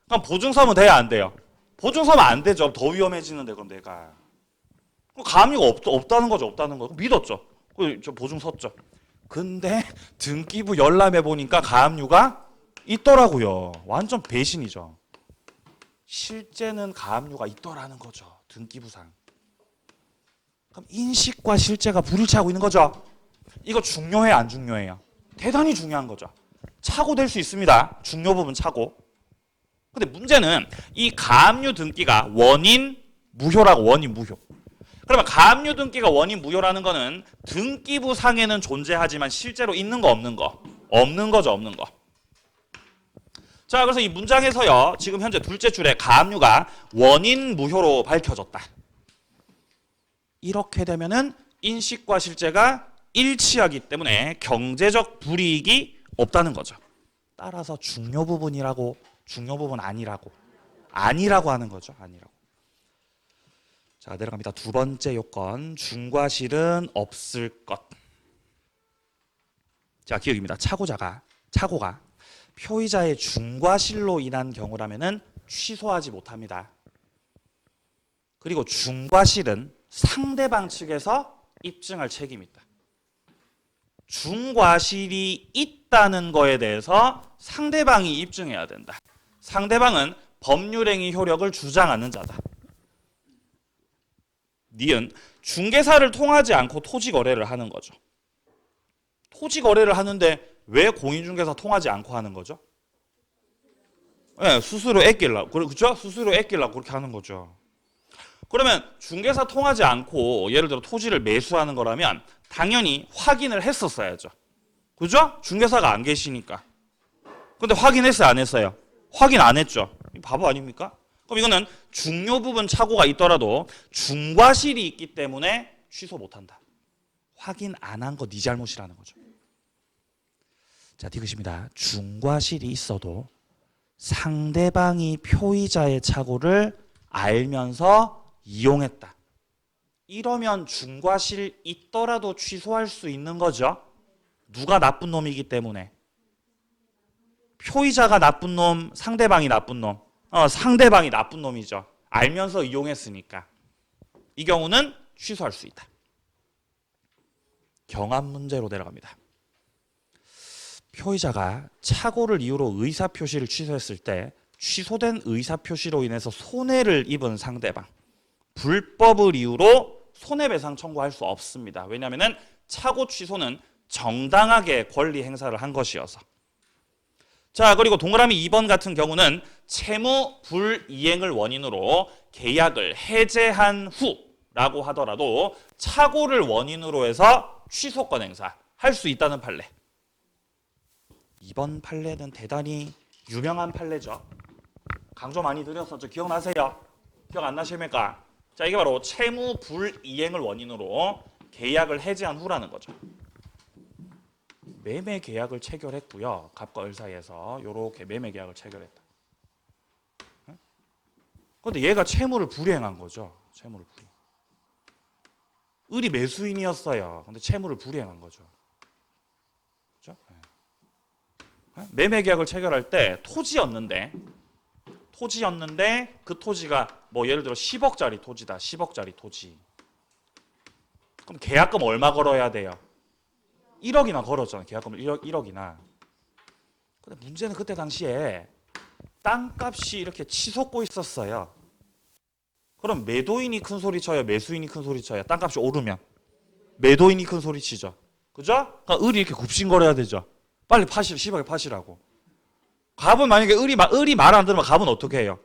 그럼 보증 서면 돼야 안 돼요? 보증 서면 안 되죠. 더 위험해지는데 그럼 내가. 가압류가 없다는 거죠. 없다는 거. 믿었죠. 저 보증 섰죠. 근데 등기부 열람해 보니까 가압류가 있더라고요. 완전 배신이죠. 실제는 가압류가 있더라는 거죠. 등기부상. 그럼 인식과 실제가 불일치하고 있는 거죠. 이거 중요해 안 중요해요? 대단히 중요한 거죠. 착오될 수 있습니다. 중요 부분 착오. 근데 문제는 이 가압류 등기가 원인 무효라고. 원인 무효. 그러면 가압류 등기가 원인 무효라는 거는 등기부 상에는 존재하지만 실제로 있는 거 없는 거? 없는 거죠. 없는 거. 자, 그래서 이 문장에서요. 지금 현재 둘째 줄에 가압류가 원인 무효로 밝혀졌다. 이렇게 되면은 인식과 실제가 일치하기 때문에 경제적 불이익이 없다는 거죠. 따라서 중요 부분이라고, 중요 부분 아니라고 하는 거죠. 아니라고. 자, 내려갑니다. 두 번째 요건, 중과 실은 없을 것. 자, 기억입니다. 착오가 표의자의 중과 실로 인한 경우라면은 취소하지 못합니다. 그리고 중과 실은 상대방 측에서 입증할 책임이 있다. 중과 실이 있다는 거에 대해서 상대방이 입증해야 된다. 상대방은 법률행위 효력을 주장하는 자다. 니은 중개사를 통하지 않고 토지 거래를 하는 거죠. 토지 거래를 하는데 왜 공인중개사 통하지 않고 하는 거죠? 네, 수수료 아끼려고. 그렇죠? 수수료 아끼려고 그렇게 하는 거죠. 그러면 중개사 통하지 않고 예를 들어 토지를 매수하는 거라면 당연히 확인을 했었어야죠. 그죠? 중개사가 안 계시니까. 근데 확인했어요, 안 했어요? 확인 안 했죠. 바보 아닙니까? 그럼 이거는 중요 부분 착오가 있더라도 중과실이 있기 때문에 취소 못한다. 확인 안 한 거 네 잘못이라는 거죠. 자, 디귿입니다. 중과실이 있어도 상대방이 표의자의 착오를 알면서 이용했다. 이러면 중과실 있더라도 취소할 수 있는 거죠. 누가 나쁜 놈이기 때문에. 표의자가 나쁜 놈, 상대방이 나쁜 놈. 상대방이 나쁜 놈이죠. 알면서 이용했으니까. 이 경우는 취소할 수 있다. 경합 문제로 내려갑니다. 표의자가 착오를 이유로 의사표시를 취소했을 때 취소된 의사표시로 인해서 손해를 입은 상대방. 불법을 이유로 손해배상 청구할 수 없습니다. 왜냐하면 착오 취소는 정당하게 권리 행사를 한 것이어서. 자, 그리고 동그라미 2번 같은 경우는 채무 불이행을 원인으로 계약을 해제한 후라고 하더라도 착오를 원인으로 해서 취소권 행사 할 수 있다는 판례. 이번 판례는 대단히 유명한 판례죠. 강조 많이 드렸었죠. 기억나세요? 기억 안 나십니까? 자, 이게 바로 채무 불이행을 원인으로 계약을 해제한 후라는 거죠. 매매 계약을 체결했고요. 갑과 을 사이에서 이렇게 매매 계약을 체결했다. 그런데 얘가 채무를 불이행한 거죠. 채무를 불이행. 을이 매수인이었어요. 근데 채무를 불이행한 거죠. 그렇죠? 매매 계약을 체결할 때 토지였는데 그 토지가 뭐 예를 들어 10억짜리 토지다. 10억짜리 토지. 그럼 계약금 얼마 걸어야 돼요? 1억이나 걸었잖아요. 계약금을 1억이나. 근데 문제는 그때 당시에 땅값이 이렇게 치솟고 있었어요. 그럼 매도인이 큰 소리 쳐요? 매수인이 큰 소리 쳐요? 땅값이 오르면. 매도인이 큰 소리 치죠. 그죠? 그러니까 을이 이렇게 굽신거려야 되죠. 빨리 10억에 파시라고. 갑은 만약에 을이 말 안 들으면 갑은 어떻게 해요?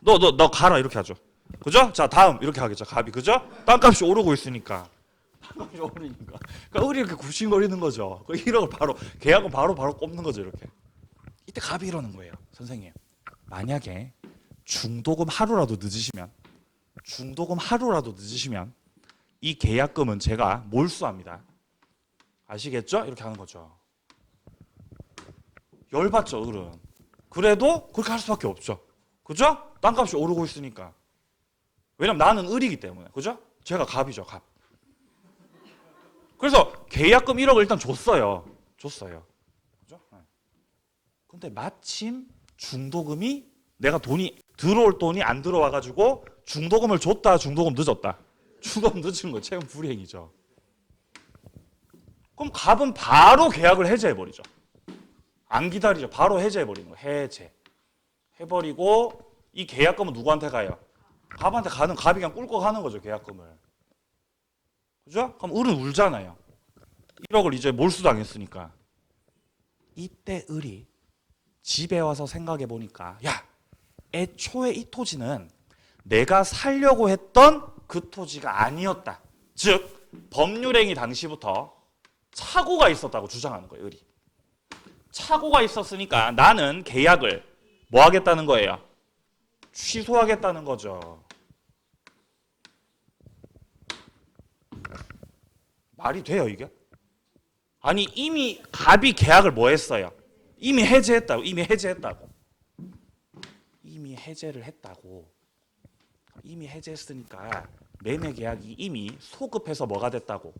너 가라 이렇게 하죠. 그죠? 자, 다음 이렇게 하겠죠. 갑이. 그죠? 땅값이 오르고 있으니까. 땅값이 오르니까. 그러니까 을이 이렇게 굽신거리는 거죠. 그 1억을 바로 계약은 바로 꼽는 거죠, 이렇게. 이때 갑이 이러는 거예요. 선생님. 만약에 중도금 하루라도 늦으시면 이 계약금은 제가 몰수합니다. 아시겠죠? 이렇게 하는 거죠. 열받죠, 을은. 그래도 그렇게 할 수밖에 없죠. 그죠? 땅값이 오르고 있으니까. 왜냐면 나는 을이기 때문에. 그죠? 제가 갑이죠, 갑. 그래서 계약금 1억을 일단 줬어요. 그죠? 근데 마침 중도금이 내가 들어올 돈이 안 들어와가지고 중도금을 줬다, 중도금 늦었다. 중도금 늦은 거 채무 불이행이죠. 그럼 갑은 바로 계약을 해제해버리죠. 안 기다리죠. 바로 해제해버리는 거예요. 해제. 해버리고 이 계약금은 누구한테 가요? 갑한테 가는, 갑이 그냥 꿀꺽 하는 거죠. 계약금을. 그죠? 그럼 을은 울잖아요. 1억을 이제 몰수당했으니까. 이때 을이 집에 와서 생각해 보니까 야, 애초에 이 토지는 내가 살려고 했던 그 토지가 아니었다. 즉 법률행위 당시부터 착오가 있었다고 주장하는 거예요. 을이. 착오가 있었으니까 나는 계약을 뭐 하겠다는 거예요? 취소하겠다는 거죠. 말이 돼요, 이게? 아니, 이미 갑이 계약을 뭐 했어요? 이미 해제했다고. 이미 해제를 했다고. 이미 해제했으니까 매매 계약이 이미 소급해서 뭐가 됐다고?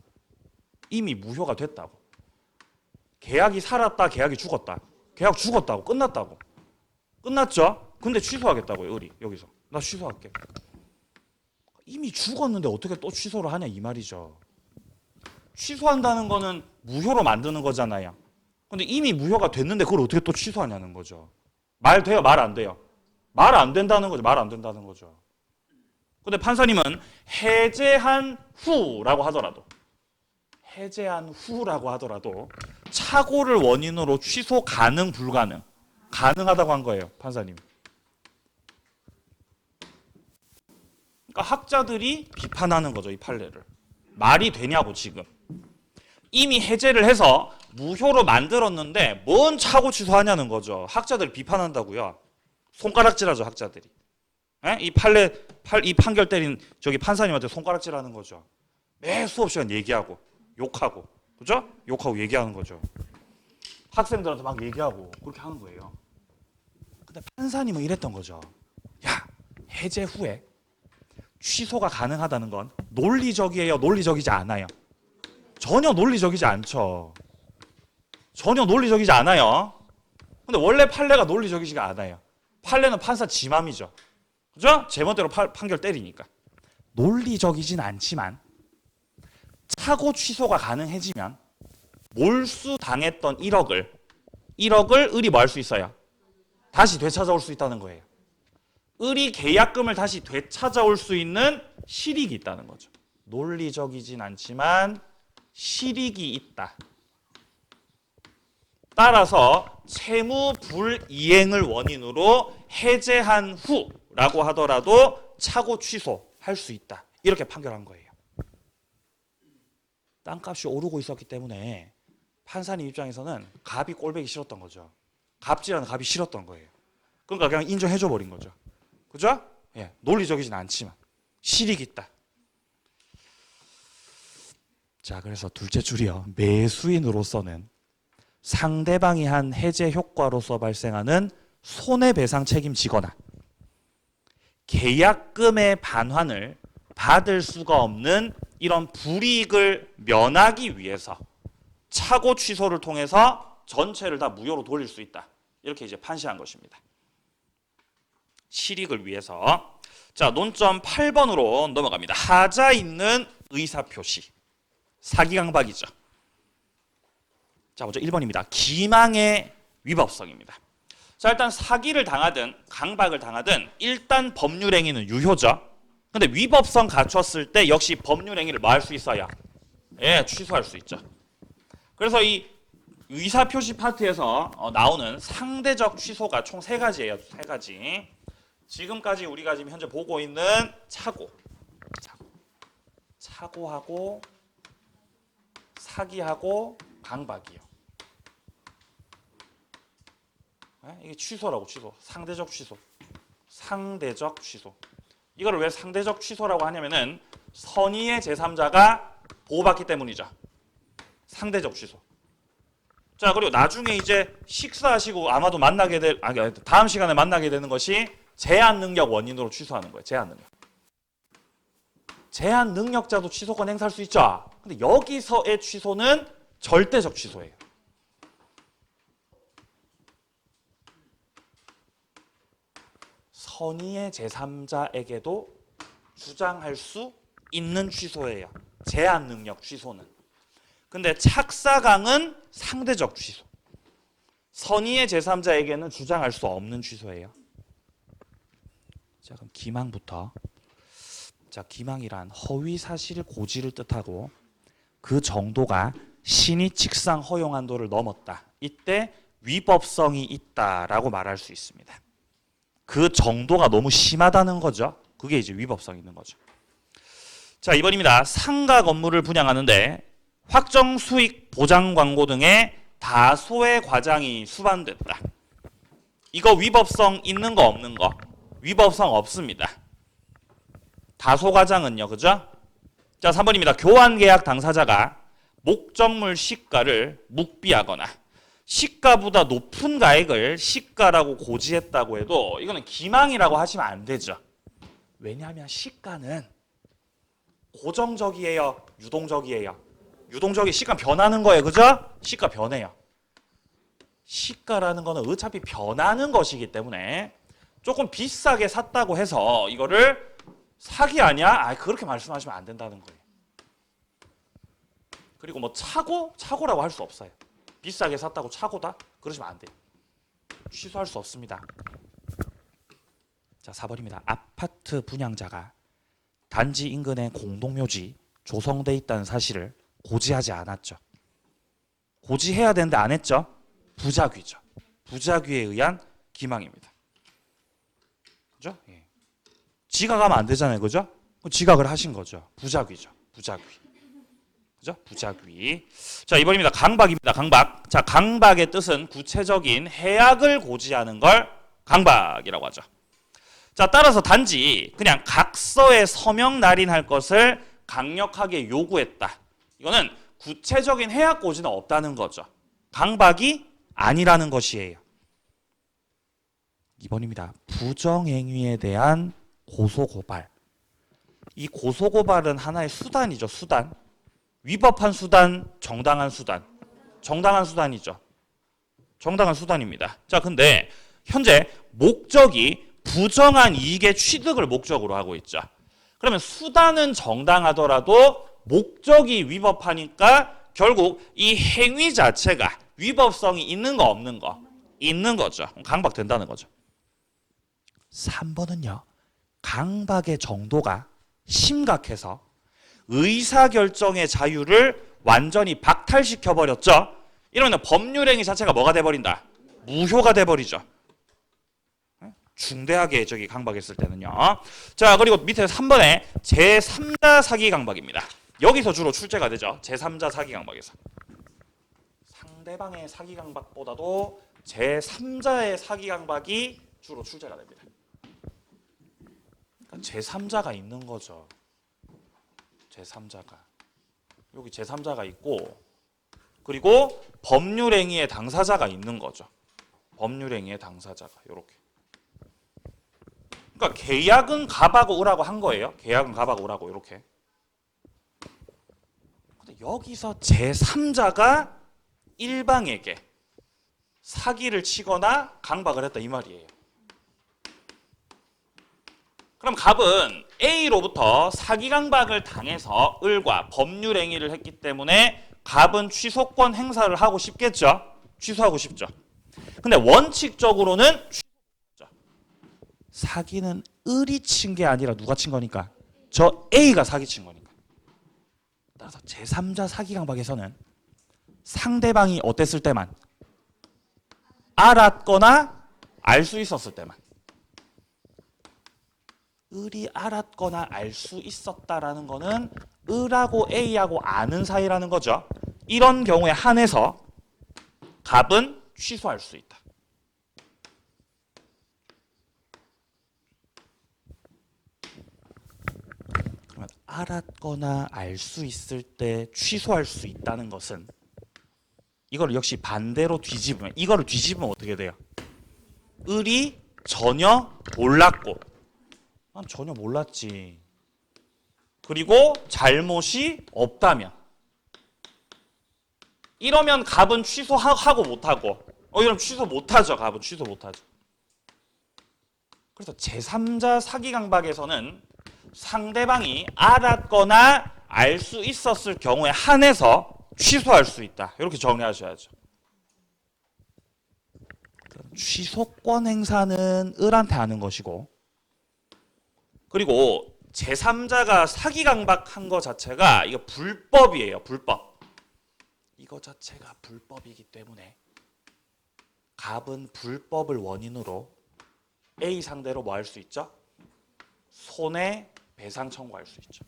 이미 무효가 됐다고. 계약이 살았다, 계약이 죽었다. 계약 죽었다고, 끝났다고. 끝났죠? 근데 취소하겠다고요, 을이. 여기서. 나 취소할게. 이미 죽었는데 어떻게 또 취소를 하냐 이 말이죠. 취소한다는 거는 무효로 만드는 거잖아요. 근데 이미 무효가 됐는데 그걸 어떻게 또 취소하냐는 거죠. 말 돼요? 말 안 돼요? 말 안 된다는 거죠. 말 안 된다는 거죠. 근데 판사님은 해제한 후라고 하더라도 착오를 원인으로 취소 가능 불가능? 가능하다고 한 거예요. 판사님. 그러니까 학자들이 비판하는 거죠. 이 판례를. 말이 되냐고 지금. 이미 해제를 해서 무효로 만들었는데 뭔 착오 취소하냐는 거죠. 학자들 비판한다고요. 손가락질하죠. 학자들이. 에? 이 판결 때린 저기 판사님한테 손가락질하는 거죠. 매 수업 시간 얘기하고 욕하고, 그죠? 욕하고 얘기하는 거죠. 학생들한테 막 얘기하고 그렇게 하는 거예요. 근데 판사님은 이랬던 거죠. 야, 해제 후에 취소가 가능하다는 건 논리적이에요? 논리적이지 않아요? 전혀 논리적이지 않죠. 전혀 논리적이지 않아요. 근데 원래 판례가 논리적이지가 않아요. 판례는 판사 지 맘이죠. 그죠? 제멋대로 판결 때리니까. 논리적이진 않지만 착오 취소가 가능해지면 몰수당했던 1억을 을이 뭐 할 수 있어요? 다시 되찾아올 수 있다는 거예요. 을이 계약금을 다시 되찾아올 수 있는 실익이 있다는 거죠. 논리적이진 않지만 실익이 있다. 따라서 채무 불이행을 원인으로 해제한 후라고 하더라도 착오 취소할 수 있다. 이렇게 판결한 거예요. 땅값이 오르고 있었기 때문에 판사님 입장에서는 갑이 꼴보기 싫었던 거죠. 갑질하는 갑이 싫었던 거예요. 그러니까 그냥 인정해줘 버린 거죠. 그죠? 예, 논리적이진 않지만 실익이 있다. 자, 그래서 둘째 줄이요. 매수인으로서는 상대방이 한 해제 효과로서 발생하는 손해배상 책임지거나 계약금의 반환을 받을 수가 없는 이런 불이익을 면하기 위해서 착오 취소를 통해서 전체를 다 무효로 돌릴 수 있다. 이렇게 이제 판시한 것입니다. 실익을 위해서. 자, 논점 8번으로 넘어갑니다. 하자 있는 의사표시. 사기강박이죠. 자, 먼저 1번입니다. 기망의 위법성입니다. 자, 일단 사기를 당하든 강박을 당하든 일단 법률행위는 유효죠. 근데 위법성 갖췄을 때 역시 법률행위를 뭐 할 수 있어요? 예, 취소할 수 있죠. 그래서 이 의사표시 파트에서 나오는 상대적 취소가 총 3가지예요. 3가지. 지금까지 우리가 지금 현재 보고 있는 착오하고 사기하고 강박이요. 이게 취소라고. 취소. 상대적 취소. 상대적 취소. 이거를 왜 상대적 취소라고 하냐면은 선의의 제3자가 보호받기 때문이죠. 상대적 취소. 자, 그리고 나중에 이제 식사하시고 아마도 다음 시간에 만나게 되는 것이 제한 능력 원인으로 취소하는 거예요. 제한 능력. 제한 능력자도 취소권 행사할 수 있죠. 근데 여기서의 취소는 절대적 취소예요. 선의의 제3자에게도 주장할 수 있는 취소예요. 제한 능력 취소는. 근데 착사강은 상대적 취소. 선의의 제3자에게는 주장할 수 없는 취소예요. 자, 그럼 기망부터. 자, 기망이란 허위 사실 고지를 뜻하고 그 정도가 신의칙상 허용 한도를 넘었다. 이때 위법성이 있다라고 말할 수 있습니다. 그 정도가 너무 심하다는 거죠. 그게 이제 위법성이 있는 거죠. 자, 2번입니다. 상가 건물을 분양하는데 확정 수익 보장 광고 등의 다소의 과장이 수반됐다. 이거 위법성 있는 거 없는 거? 위법성 없습니다. 다소 과장은요, 그죠? 자, 3번입니다. 교환 계약 당사자가 목적물 시가를 묵비하거나 시가보다 높은 가액을 시가라고 고지했다고 해도 이거는 기망이라고 하시면 안 되죠. 왜냐하면 시가는 고정적이에요, 유동적이에요? 유동적이 시가 변하는 거예요, 그죠? 시가 변해요. 시가라는 거는 어차피 변하는 것이기 때문에 조금 비싸게 샀다고 해서 이거를 사기 아니야? 아, 그렇게 말씀하시면 안 된다는 거예요. 그리고 뭐 차고라고 할 수 없어요. 비싸게 샀다고 차고다? 그러시면 안 돼요. 취소할 수 없습니다. 자, 4번입니다. 아파트 분양자가 단지 인근에 공동묘지 조성돼 있다는 사실을 고지하지 않았죠. 고지해야 되는데 안 했죠. 부작위죠. 부작위에 의한 기망입니다. 그죠? 예. 지각하면 안 되잖아요. 그죠? 지각을 하신 거죠. 부작위죠. 부작위. 그죠? 부작위. 자, 2번입니다. 강박입니다. 강박. 자, 강박의 뜻은 구체적인 해악을 고지하는 걸 강박이라고 하죠. 자, 따라서 단지 그냥 각서에 서명 날인할 것을 강력하게 요구했다. 이거는 구체적인 해악 고지는 없다는 거죠. 강박이 아니라는 것이에요. 2번입니다. 부정행위에 대한 고소고발. 이 고소고발은 하나의 수단이죠. 수단. 위법한 수단, 정당한 수단. 정당한 수단이죠. 정당한 수단입니다. 자, 근데 현재 목적이 부정한 이익의 취득을 목적으로 하고 있죠. 그러면 수단은 정당하더라도 목적이 위법하니까 결국 이 행위 자체가 위법성이 있는 거 없는 거? 있는 거죠. 강박된다는 거죠. 3번은요. 강박의 정도가 심각해서 의사결정의 자유를 완전히 박탈시켜버렸죠. 이러면 법률행위 자체가 뭐가 돼버린다? 무효가 돼버리죠. 중대하게 저기 강박했을 때는요. 자, 그리고 밑에 3번에 제3자 사기 강박입니다. 여기서 주로 출제가 되죠. 제3자 사기 강박에서. 상대방의 사기 강박보다도 제3자의 사기 강박이 주로 출제가 됩니다. 그러니까 제3자가 있는 거죠. 제3자가. 여기 제3자가 있고 그리고 법률행위의 당사자가 있는 거죠. 법률행위의 당사자가 이렇게. 그러니까 계약은 갑하고 을하고 한 거예요. 계약은 갑하고 을하고 이렇게. 근데 여기서 제3자가 일방에게 사기를 치거나 강박을 했다 이 말이에요. 그럼 갑은 A로부터 사기 강박을 당해서 을과 법률행위를 했기 때문에 갑은 취소권 행사를 하고 싶겠죠. 취소하고 싶죠. 근데 원칙적으로는 사기는 을이 친 게 아니라 누가 친 거니까? 저 A가 사기 친 거니까. 따라서 제3자 사기 강박에서는 상대방이 어땠을 때만 알았거나 알 수 있었을 때만 을이 알았거나 알 수 있었다라는 거는 을하고 A하고 아는 사이라는 거죠. 이런 경우에 한해서 갑은 취소할 수 있다. 그러면 알았거나 알 수 있을 때 취소할 수 있다는 것은 이걸 역시 반대로 뒤집으면 이거를 뒤집으면 어떻게 돼요? 을이 전혀 몰랐고 난 전혀 몰랐지. 그리고 잘못이 없다면 이러면 갑은 취소하고 못하고 이러면 취소 못하죠. 갑은 취소 못하죠. 그래서 제3자 사기 강박에서는 상대방이 알았거나 알 수 있었을 경우에 한해서 취소할 수 있다. 이렇게 정리하셔야죠. 취소권 행사는 을한테 하는 것이고 그리고 제3자가 사기 강박한 것 자체가 이거 불법이에요. 불법. 이거 자체가 불법이기 때문에 갑은 불법을 원인으로 A 상대로 뭐 할 수 있죠? 손해배상 청구할 수 있죠.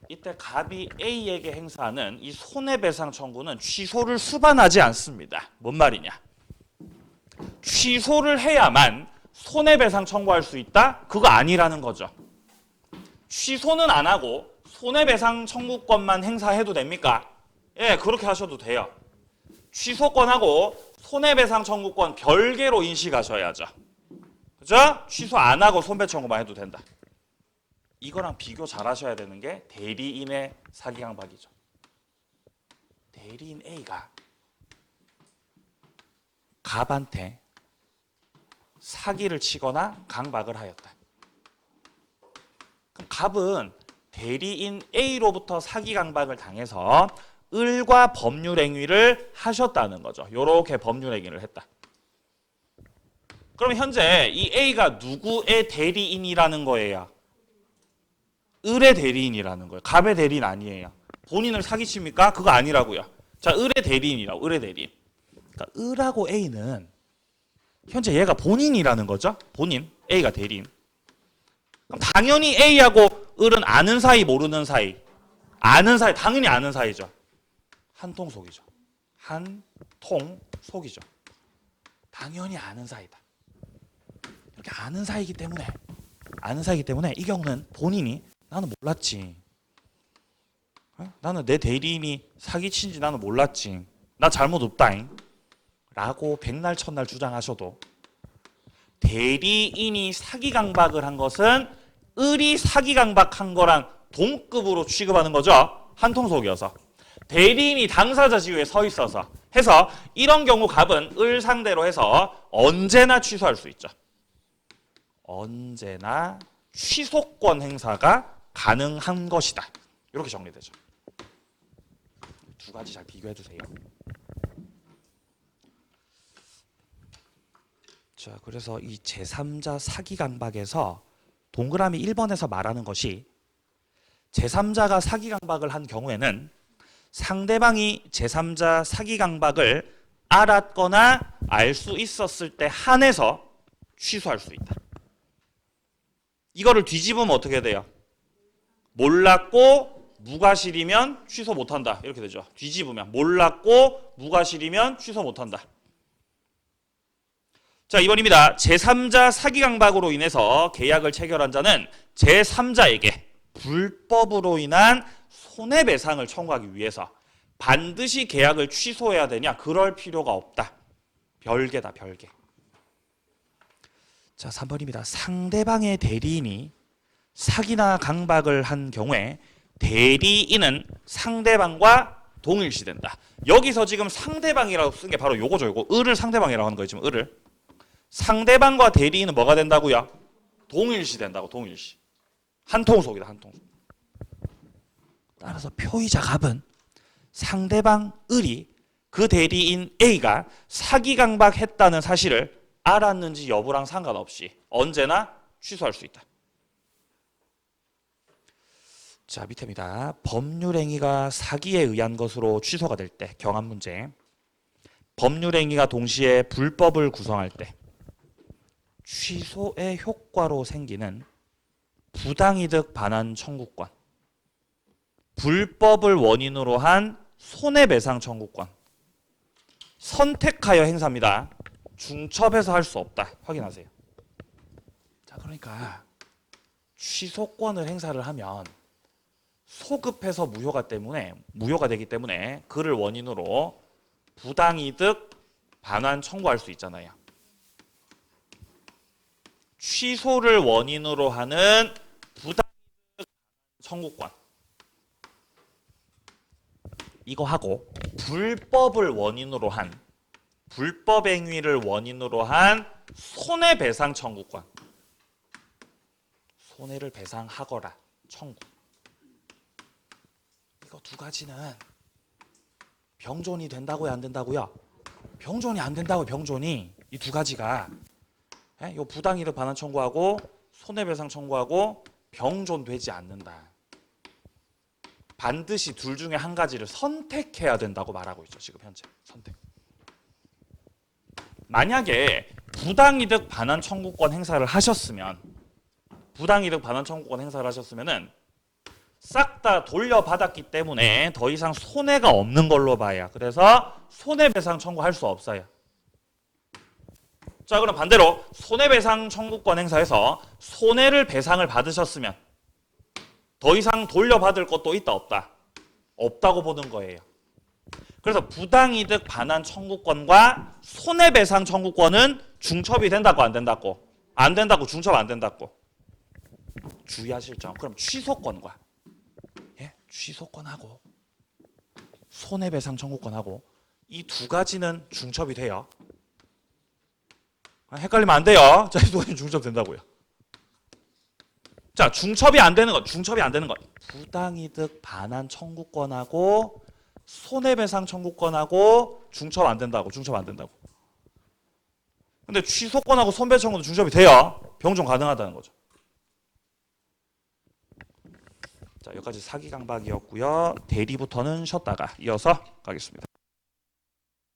이때 갑이 A에게 행사하는 이 손해배상 청구는 취소를 수반하지 않습니다. 뭔 말이냐? 취소를 해야만 손해배상 청구할 수 있다? 그거 아니라는 거죠. 취소는 안 하고 손해배상 청구권만 행사해도 됩니까? 예, 그렇게 하셔도 돼요. 취소권하고 손해배상 청구권 별개로 인식하셔야죠. 그죠? 취소 안 하고 손배 청구만 해도 된다. 이거랑 비교 잘 하셔야 되는 게 대리인의 사기 강박이죠. 대리인 A가 갑한테 사기를 치거나 강박을 하였다. 그럼 갑은 대리인 A로부터 사기 강박을 당해서 을과 법률행위를 하셨다는 거죠. 요렇게 법률행위를 했다. 그럼 현재 이 A가 누구의 대리인이라는 거예요? 을의 대리인이라는 거예요. 갑의 대리인 아니에요. 본인을 사기칩니까? 그거 아니라고요. 자, 을의 대리인이라고. 을의 대리인. 그러니까 을하고 A는 현재 얘가 본인이라는 거죠. 본인. A가 대리인. 그럼 당연히 A하고 을은 아는 사이 모르는 사이. 아는 사이. 당연히 아는 사이죠. 한통속이죠. 한통속이죠. 당연히 아는 사이다. 이렇게 아는 사이기 때문에 이 경우는 본인이 나는 몰랐지. 나는 내 대리인이 사기친지 나는 몰랐지. 나 잘못 없다잉. 라고 백날 첫날 주장하셔도 대리인이 사기 강박을 한 것은 을이 사기 강박한 거랑 동급으로 취급하는 거죠. 한통속이어서. 대리인이 당사자 지위에 서 있어서 해서 이런 경우 갑은 을 상대로 해서 언제나 취소할 수 있죠. 언제나 취소권 행사가 가능한 것이다. 이렇게 정리되죠. 두 가지 잘 비교해 주세요. 자, 그래서 이 제3자 사기 강박에서 동그라미 1번에서 말하는 것이 제3자가 사기 강박을 한 경우에는 상대방이 제3자 사기 강박을 알았거나 알 수 있었을 때 한해서 취소할 수 있다. 이거를 뒤집으면 어떻게 돼요? 몰랐고 무과실이면 취소 못한다. 이렇게 되죠. 뒤집으면 몰랐고 무과실이면 취소 못한다. 자, 2번입니다. 제3자 사기 강박으로 인해서 계약을 체결한 자는 제3자에게 불법으로 인한 손해배상을 청구하기 위해서 반드시 계약을 취소해야 되냐? 그럴 필요가 없다. 별개다, 별개. 자, 3번입니다. 상대방의 대리인이 사기나 강박을 한 경우에 대리인은 상대방과 동일시된다. 여기서 지금 상대방이라고 쓴 게 바로 요거죠. 요거 을을 상대방이라고 하는 거예요. 지금 을을. 상대방과 대리인은 뭐가 된다고요? 동일시된다고. 동일시. 한통속이다. 한통속. 따라서 표의자 갑은 상대방 을이 그 대리인 A가 사기 강박했다는 사실을 알았는지 여부랑 상관없이 언제나 취소할 수 있다. 자, 밑에입니다. 법률행위가 사기에 의한 것으로 취소가 될 때 경한 문제. 법률행위가 동시에 불법을 구성할 때 취소의 효과로 생기는 부당이득 반환 청구권, 불법을 원인으로 한 손해배상 청구권, 선택하여 행사입니다. 중첩해서 할 수 없다. 확인하세요. 자, 그러니까 취소권을 행사를 하면 소급해서 무효가 되기 때문에 그를 원인으로 부당이득 반환 청구할 수 있잖아요. 취소를 원인으로 하는 부당이득 청구권. 이거 하고 불법을 원인으로 한 불법 행위를 원인으로 한 손해배상 청구권. 손해를 배상하거라 청구. 이거 두 가지는 병존이 된다고요, 안 된다고요? 병존이 안 된다고요, 병존이. 이 두 가지가 요 부당이득 반환 청구하고 손해배상 청구하고 병존되지 않는다. 반드시 둘 중에 한 가지를 선택해야 된다고 말하고 있죠. 지금 현재 선택. 만약에 부당이득 반환 청구권 행사를 하셨으면 은 싹 다 돌려받았기 때문에 더 이상 손해가 없는 걸로 봐요. 그래서 손해배상 청구할 수 없어요. 자, 그럼 반대로 손해배상 청구권 행사에서 손해를 배상을 받으셨으면 더 이상 돌려받을 것도 있다, 없다? 없다고 보는 거예요. 그래서 부당이득 반환 청구권과 손해배상 청구권은 중첩이 된다고, 안 된다고? 안 된다고. 중첩 안 된다고. 주의하실 점. 그럼 취소권과 취소권하고 손해배상 청구권하고 이 두 가지는 중첩이 돼요. 헷갈리면 안 돼요. 자, 이 두 가지는 중첩된다고요. 자, 중첩이 안 되는 것. 부당이득 반환 청구권하고 손해배상 청구권하고 중첩 안 된다고. 중첩 안 된다고. 근데 취소권하고 손배 청구도 중첩이 돼요. 병종 가능하다는 거죠. 자, 여기까지 사기 강박이었고요. 대리부터는 쉬었다가 이어서 가겠습니다.